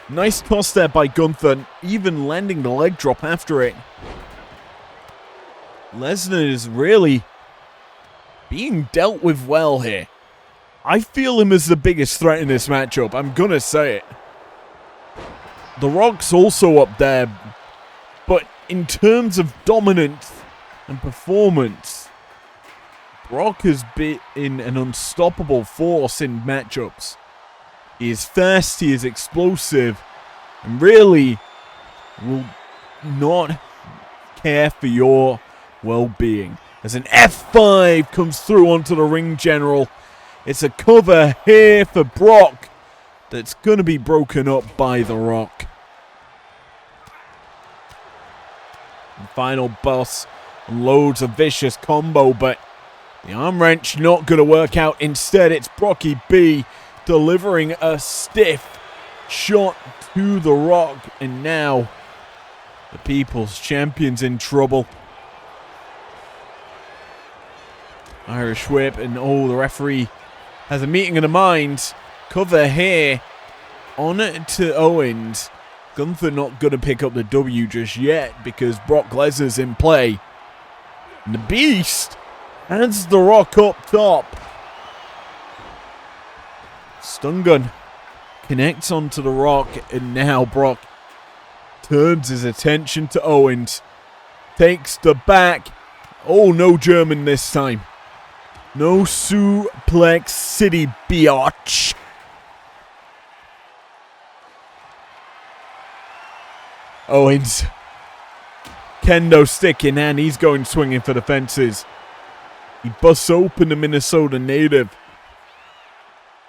Nice toss there by Gunther, even landing the leg drop after it. Lesnar is really being dealt with well here. I feel him as the biggest threat in this matchup. I'm gonna say it. The Rock's also up there, but in terms of dominance and performance, Brock has been an unstoppable force in matchups. He is fast, he is explosive, and really will not care for your well-being. As an F5 comes through onto the ring general. It's a cover here for Brock that's going to be broken up by The Rock. And final boss unloads a vicious combo, but the arm wrench not going to work out. Instead, it's Brocky B delivering a stiff shot to The Rock. And now the People's Champion's in trouble. Irish whip, and the referee has a meeting of the minds. Cover here on to Owens. Gunther not going to pick up the W just yet because Brock Lesnar's in play. And the Beast has The Rock up top. Stun gun connects onto The Rock, and now Brock turns his attention to Owens. Takes the back. Oh, no German this time. No suplex city, biatch. Owens. Kendo stick in hand. He's going swinging for the fences. He busts open the Minnesota native.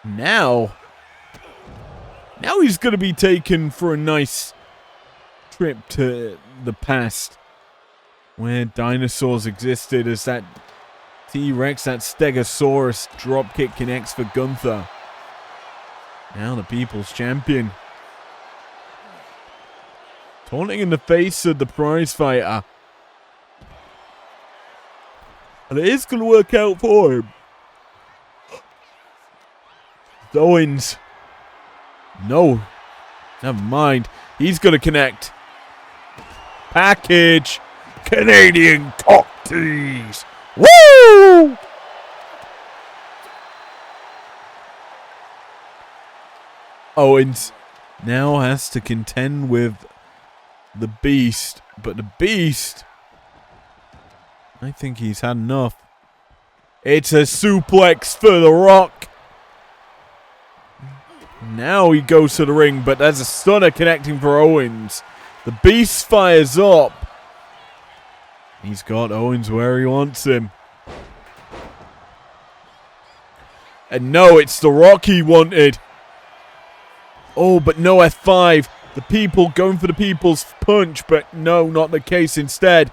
Now he's going to be taken for a nice trip to the past where dinosaurs existed, as that T-Rex, that Stegosaurus dropkick connects for Gunther. Now the People's Champion. Taunting in the face of the prize fighter. And it is going to work out for him. Owens. No. Never mind. He's going to connect. Package. Canadian cock tease. Woo! Owens now has to contend with the Beast. But the Beast, I think he's had enough. It's a suplex for The Rock. Now he goes to the ring, but there's a stunner connecting for Owens. The Beast fires up. He's got Owens where he wants him. And no, it's The Rock he wanted. Oh, but no F5. The people going for the People's Punch, but no, not the case. Instead,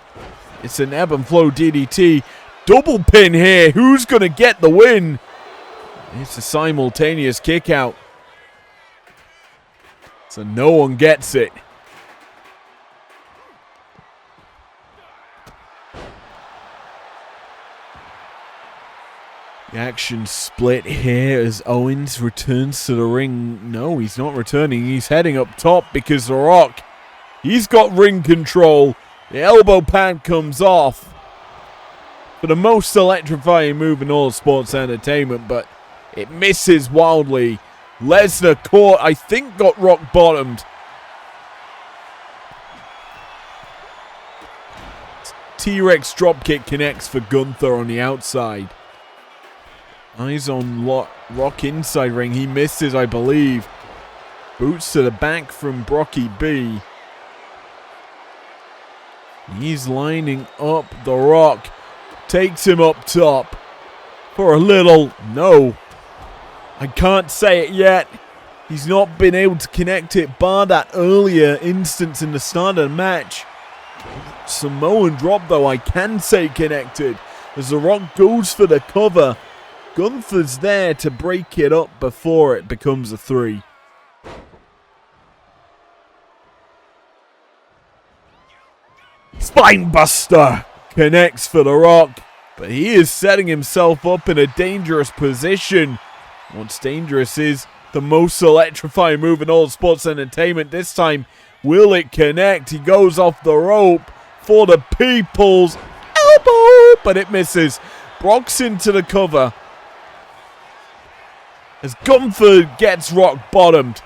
it's an ebb and flow DDT. Double pin here. Who's going to get the win? It's a simultaneous kick out. So no one gets it. The action split here as Owens returns to the ring. No, he's not returning. He's heading up top because The Rock, he's got ring control. The elbow pad comes off for the most electrifying move in all sports entertainment, but it misses wildly. Lesnar caught, I think got rock bottomed. T-Rex dropkick connects for Gunther on the outside. Eyes on Rock inside ring. He misses, I believe. Boots to the back from Brocky B. He's lining up The Rock. Takes him up top for a little. No. I can't say it yet. He's not been able to connect it, bar that earlier instance in the start of the match. Samoan drop, though, I can say connected. As The Rock goes for the cover, Gunther's there to break it up before it becomes a 3. Spinebuster connects for The Rock, but he is setting himself up in a dangerous position. What's dangerous is the most electrifying move in all sports entertainment. This time, will it connect? He goes off the rope for the People's elbow, but it misses. Brock's into the cover as Gunther gets rock bottomed.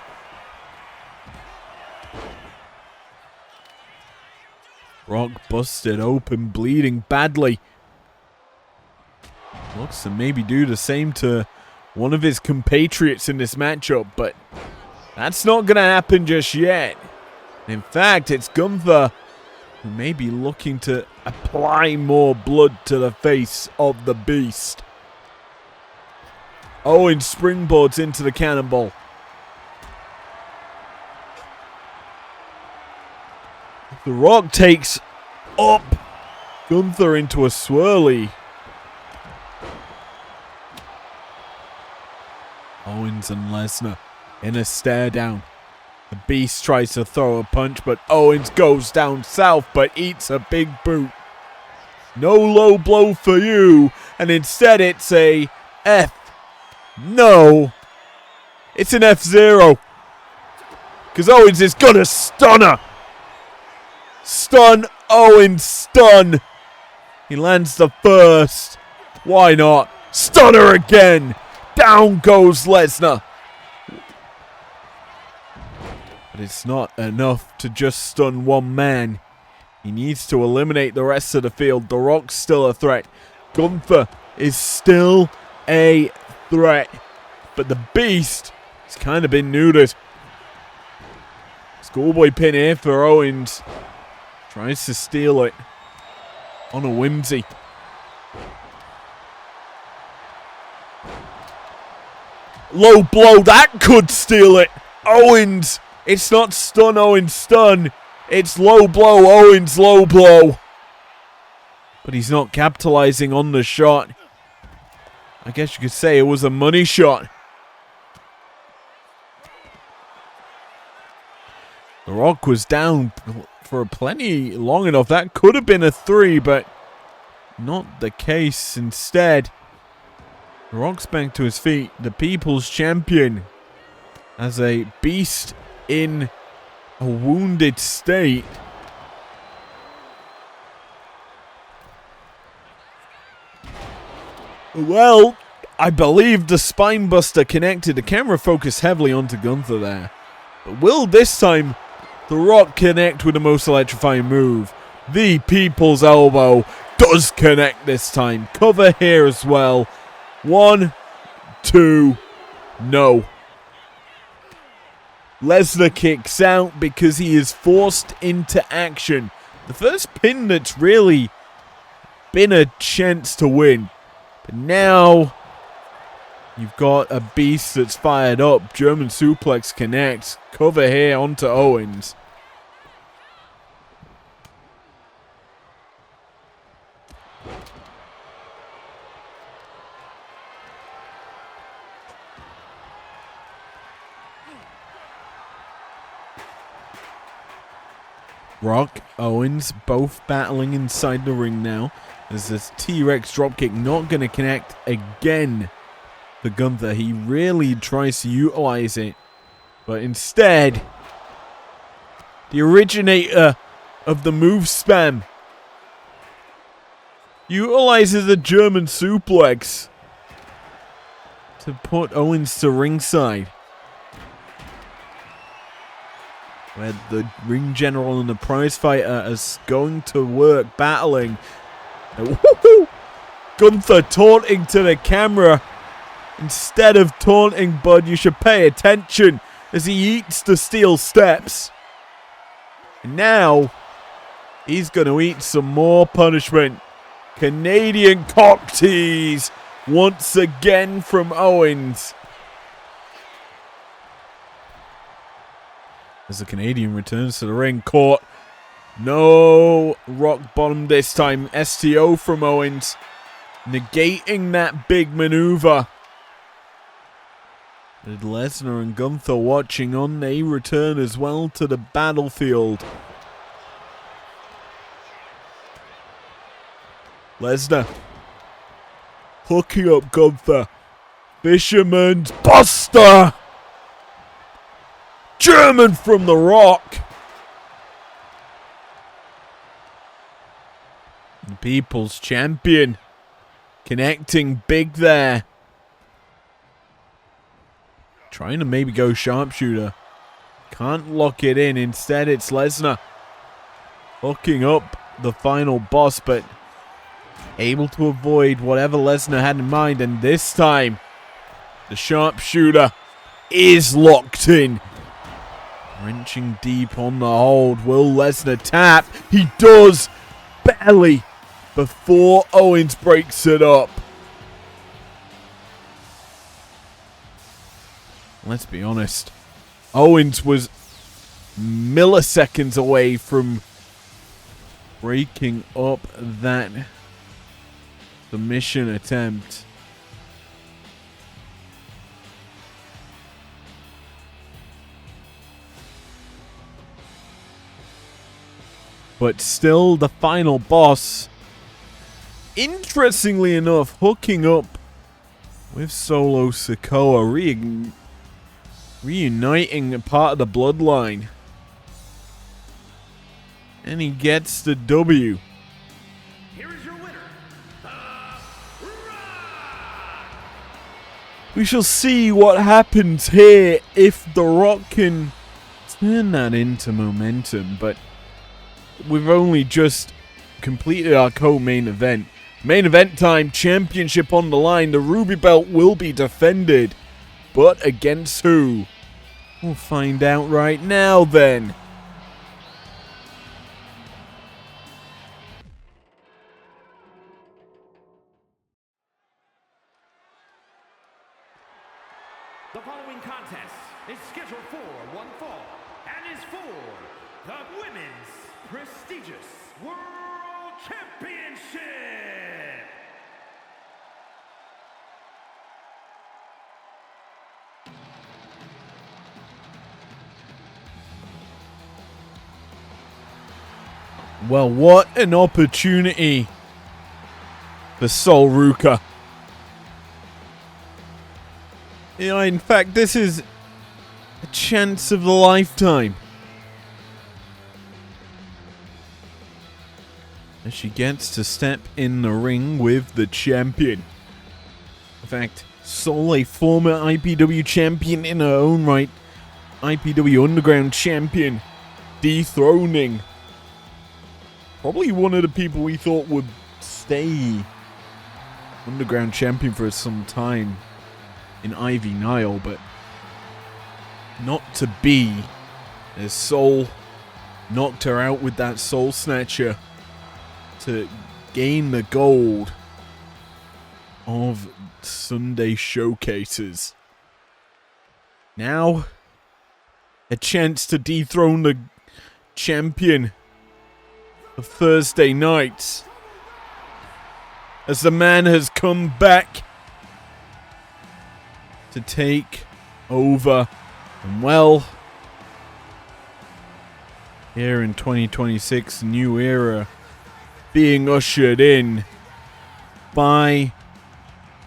Brock busted open, bleeding badly. Looks to maybe do the same to one of his compatriots in this matchup, but That's not going to happen just yet. In fact, it's Gunther who may be looking to apply more blood to the face of the beast. Owens springboards into the cannonball. The Rock takes up Gunther into a swirly. Owens and Lesnar in a stare down. The Beast tries to throw a punch, but Owens goes down south, but eats a big boot. No low blow for you, and instead it's a F. No, it's an F0. Because Owens is gonna stun her. Stun, Owens, stun. He lands the first. Why not? Stun her again. Down goes Lesnar. But it's not enough to just stun one man. He needs to eliminate the rest of the field. The Rock's still a threat. Gunther is still a threat. But the Beast has kind of been neutered. Schoolboy pin here for Owens. Tries to steal it on a whimsy. Low blow, that could steal it. Owens, it's not stun, Owens stun. It's low blow, Owens low blow. But he's not capitalizing on the shot. I guess you could say it was a money shot. The Rock was down for plenty long enough. That could have been a 3, but not the case. Instead, The Rock's back to his feet. The People's Champion as a beast in a wounded state. Well, I believe the Spinebuster connected. The camera focused heavily onto Gunther there. But will this time The Rock connect with the most electrifying move? The People's Elbow does connect this time. Cover here as well. 1, 2, no. Lesnar kicks out because he is forced into action. The first pin that's really been a chance to win. But now you've got a beast that's fired up. German suplex connects. Cover here onto Owens. Rock, Owens, both battling inside the ring now. As this T-Rex dropkick not going to connect again for Gunther. He really tries to utilize it. But instead, the originator of the move spam utilizes a German suplex to put Owens to ringside. Where the ring general and the prize fighter is going to work battling. Gunther taunting to the camera. Instead of taunting, bud, you should pay attention as he eats the steel steps. And now, he's going to eat some more punishment. Canadian cock tease once again from Owens. As the Canadian returns to the ring, caught. No rock bottom this time. STO from Owens. Negating that big maneuver. With Lesnar and Gunther watching on, they return as well to the battlefield. Lesnar hooking up Gunther. Fisherman's Buster. German from The Rock. The People's Champion connecting big there. Trying to maybe go sharpshooter. Can't lock it in. Instead, it's Lesnar hooking up the final boss, but able to avoid whatever Lesnar had in mind. And this time, the sharpshooter is locked in. Wrenching deep on the hold. Will Lesnar tap? He does! Barely! Before Owens breaks it up. Let's be honest. Owens was milliseconds away from breaking up that submission attempt. But still the final boss, interestingly enough, hooking up with Solo Sikoa, reuniting a part of the bloodline. And he gets the W. Here is your winner, The Rock! We shall see what happens here if The Rock can turn that into momentum, but we've only just completed our co-main event. Main event time, championship on the line. The Ruby Belt will be defended. But against who? We'll find out right now then. The following contest is scheduled for one fall and is for the Women's Prestigious World Championship. Well, what an opportunity for Sol Ruka. You know, in fact, this is a chance of a lifetime. As she gets to step in the ring with the champion. In fact, Sol, a former IPW champion in her own right, IPW Underground champion, dethroning probably one of the people we thought would stay Underground champion for some time in Ivy Nile, but not to be, as Sol knocked her out with that Soul Snatcher to gain the gold of Sunday showcases. Now, a chance to dethrone the champion of Thursday nights, as the man has come back to take over. And well, here in 2026, new era being ushered in by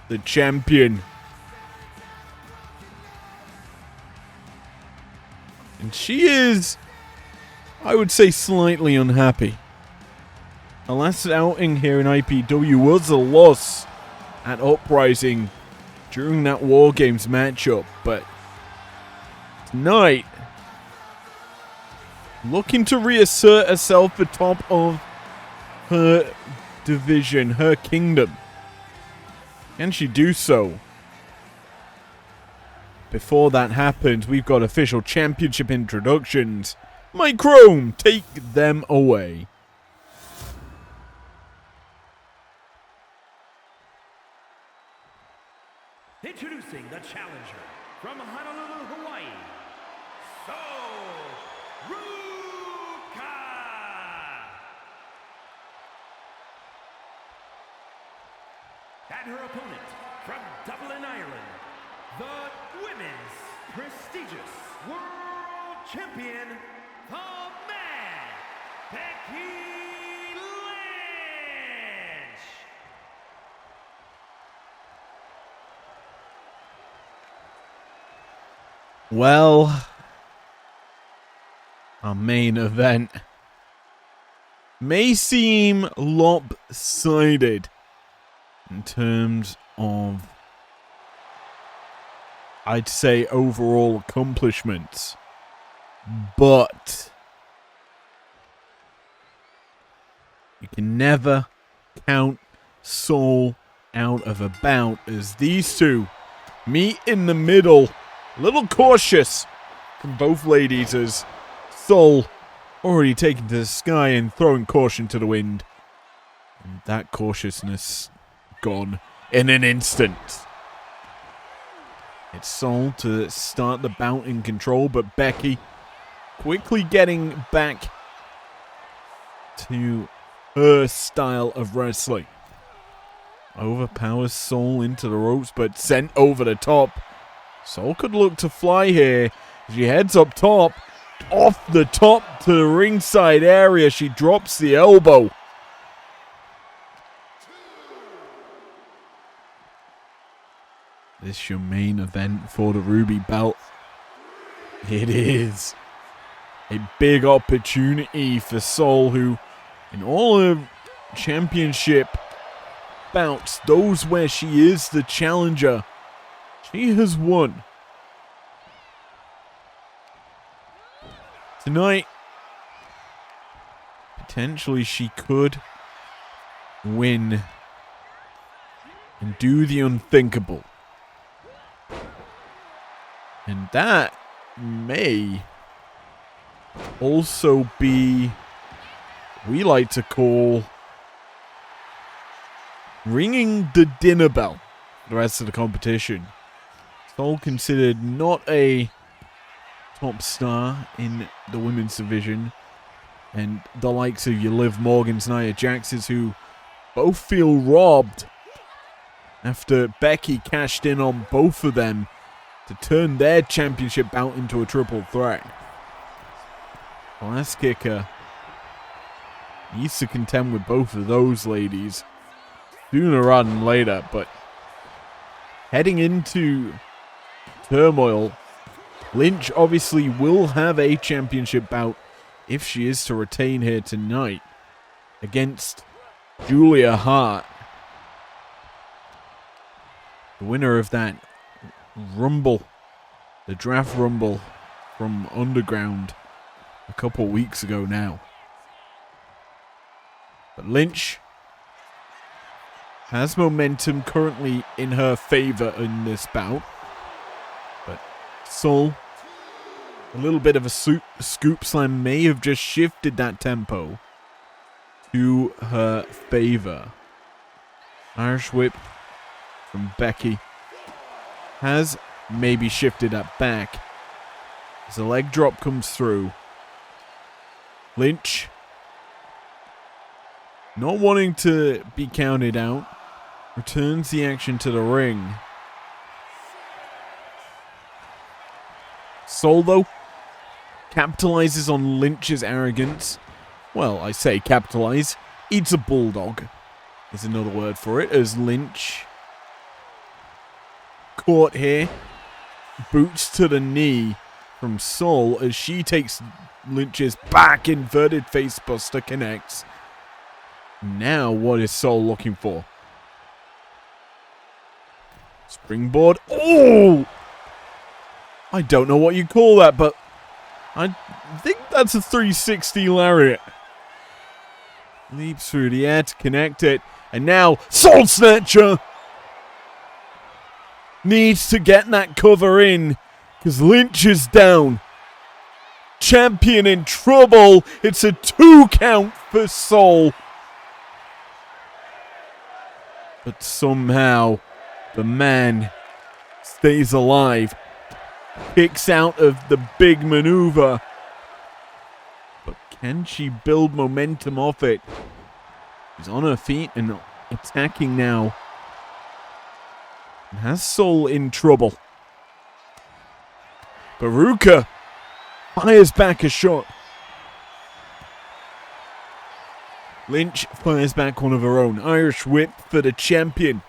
the champion. And she is, I would say, slightly unhappy. Her last outing here in IPW was a loss at Uprising during that War Games matchup, but tonight, looking to reassert herself atop of her division, her kingdom. Can she do so? Before that happens, we've got official championship introductions. Mike Chrome, take them away. Introducing the challenger from Honolulu, Hawaii, Sol Ruka. And her opponent from Dublin, Ireland, the Women's Prestigious World Champion, the Man, Becky Lynch. Well, our main event may seem lopsided in terms of, I'd say, overall accomplishments, but you can never count Sol out of a bout, as these two meet in the middle. A little cautious from both ladies as Sol already taken to the sky and throwing caution to the wind. And that cautiousness gone in an instant. It's Sol to start the bout in control, but Becky quickly getting back to her style of wrestling. Overpowers Sol into the ropes, but sent over the top. Sol could look to fly here. She heads up top. Off the top to the ringside area. She drops the elbow. This your main event for the Ruby Belt. It is a big opportunity for Sol, who in all her championship bouts, those where she is the challenger, she has won. Tonight, potentially she could win and do the unthinkable. And that may also be, we like to call, ringing the dinner bell for the rest of the competition. Sol considered not a top star in the women's division, and the likes of your Liv Morgans, Nia Jaxes, who both feel robbed after Becky cashed in on both of them to turn their championship bout into a triple threat. The last kicker needs to contend with both of those ladies sooner rather than later, but heading into turmoil, Lynch obviously will have a championship bout if she is to retain here tonight against Julia Hart. The winner of that Rumble, the draft Rumble from Underground a couple weeks ago now. But Lynch has momentum currently in her favor in this bout. But Sol, a little bit of a scoop slam may have just shifted that tempo to her favor. Irish whip from Becky has maybe shifted that back as the leg drop comes through. Lynch, not wanting to be counted out, returns the action to the ring. Sol, though, capitalizes on Lynch's arrogance. Well, I say capitalize. Eats a bulldog is another word for it, as Lynch caught here. Boots to the knee from Sol as she takes Lynch's back inverted facebuster, connects. Now what is Sol looking for? Springboard. Oh! I don't know what you call that, but I think that's a 360 lariat. Leaps through the air to connect it. And now Soul Snatcher needs to get that cover in because Lynch is down. Champion in trouble. It's a 2 count for Sol. But somehow the man stays alive. Kicks out of the big maneuver. But can she build momentum off it? She's on her feet and attacking now. And has Sol in trouble. Baruka fires back a shot. Lynch fires back one of her own. Irish whip for the champion.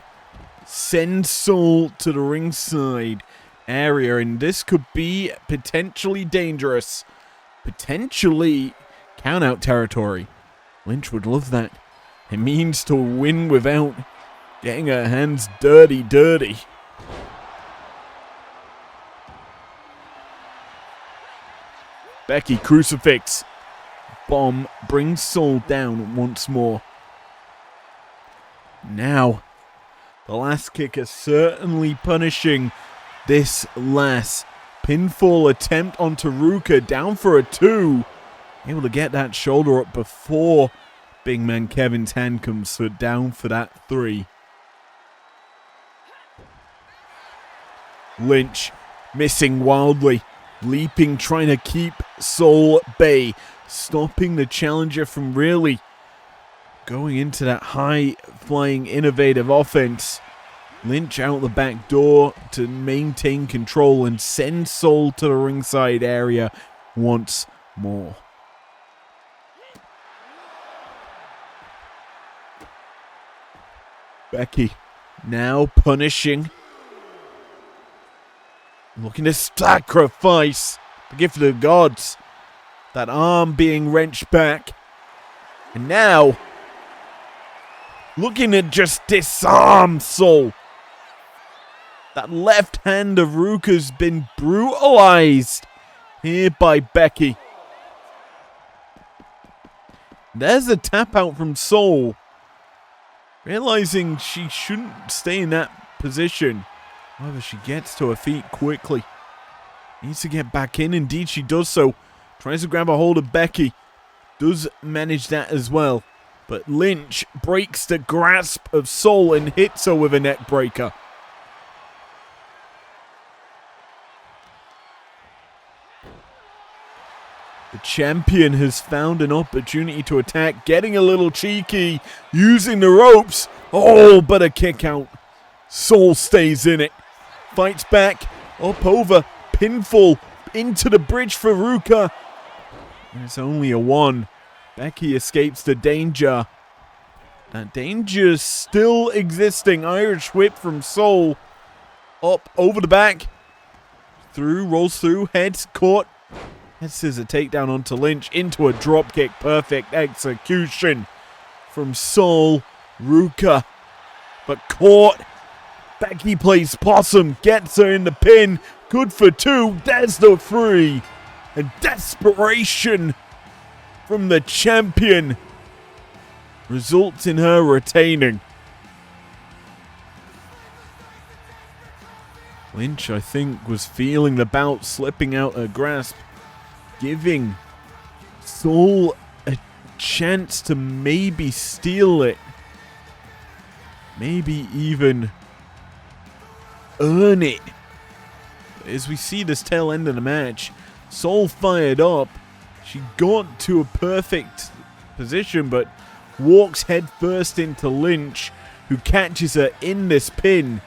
Sends Sol to the ringside area, and this could be potentially dangerous. Potentially count-out territory. Lynch would love that. It means to win without getting her hands dirty. Becky crucifix. Bomb brings Sol down once more. Now, the last kicker certainly punishing this lass Pinfall attempt onto Ruka, down for a 2. Able to get that shoulder up before big man Kevin's hand comes down for that 3. Lynch missing wildly, leaping, trying to keep Soul at bay, stopping the challenger from really going into that high-flying, innovative offense. Lynch out the back door to maintain control and send Soul to the ringside area once more. Becky now punishing. Looking to sacrifice the gift of the gods. That arm being wrenched back. And now, looking to just disarm Soul. That left hand of Ruka's been brutalized here by Becky. There's a tap out from Soul. Realizing she shouldn't stay in that position. However, she gets to her feet quickly. Needs to get back in. Indeed, she does so. Tries to grab a hold of Becky. Does manage that as well. But Lynch breaks the grasp of Soul and hits her with a neck breaker. The champion has found an opportunity to attack, getting a little cheeky, using the ropes. Oh, but a kick out. Soul stays in it. Fights back, up over, pinfall, into the bridge for Ruka. It's only a 1. Becky escapes the danger. That danger still existing. Irish whip from Soul. Up, over the back. Through, rolls through, heads caught. Head scissor takedown onto Lynch, into a dropkick. Perfect execution from Soul. Ruka, but caught. Becky plays possum, gets her in the pin. Good for 2. There's the 3. And desperation from the champion results in her retaining. Lynch, I think, was feeling the bout slipping out her grasp, giving Soul a chance to maybe steal it. Maybe even earn it. As we see this tail end of the match, Soul fired up. She got to a perfect position, but walks head first into Lynch, who catches her in this pin.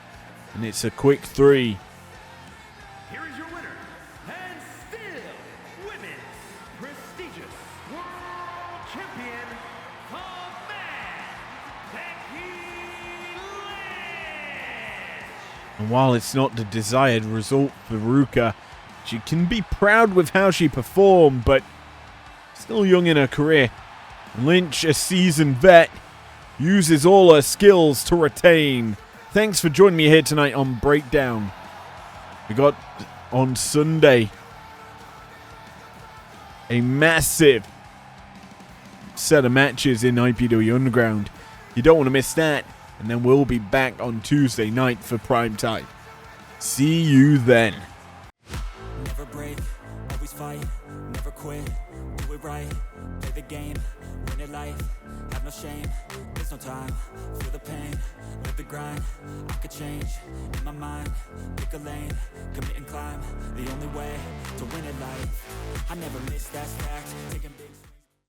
And it's a quick 3. Here is your winner, and still women's prestigious world champion, the man, Becky Lynch. And while it's not the desired result for Ruka, she can be proud with how she performed, but still young in her career. Lynch, a seasoned vet, uses all her skills to retain. Thanks for joining me here tonight on Breakdown. We got on Sunday a massive set of matches in IPW Underground. You don't want to miss that. And then we'll be back on Tuesday night for prime time. See you then. Never break, always fight, never quit, do it right, play the game, win it life, have no shame, there's no time, feel the pain, live the grind, I could change, in my mind, pick a lane, commit and climb, the only way to win it life, I never miss that fact, taking big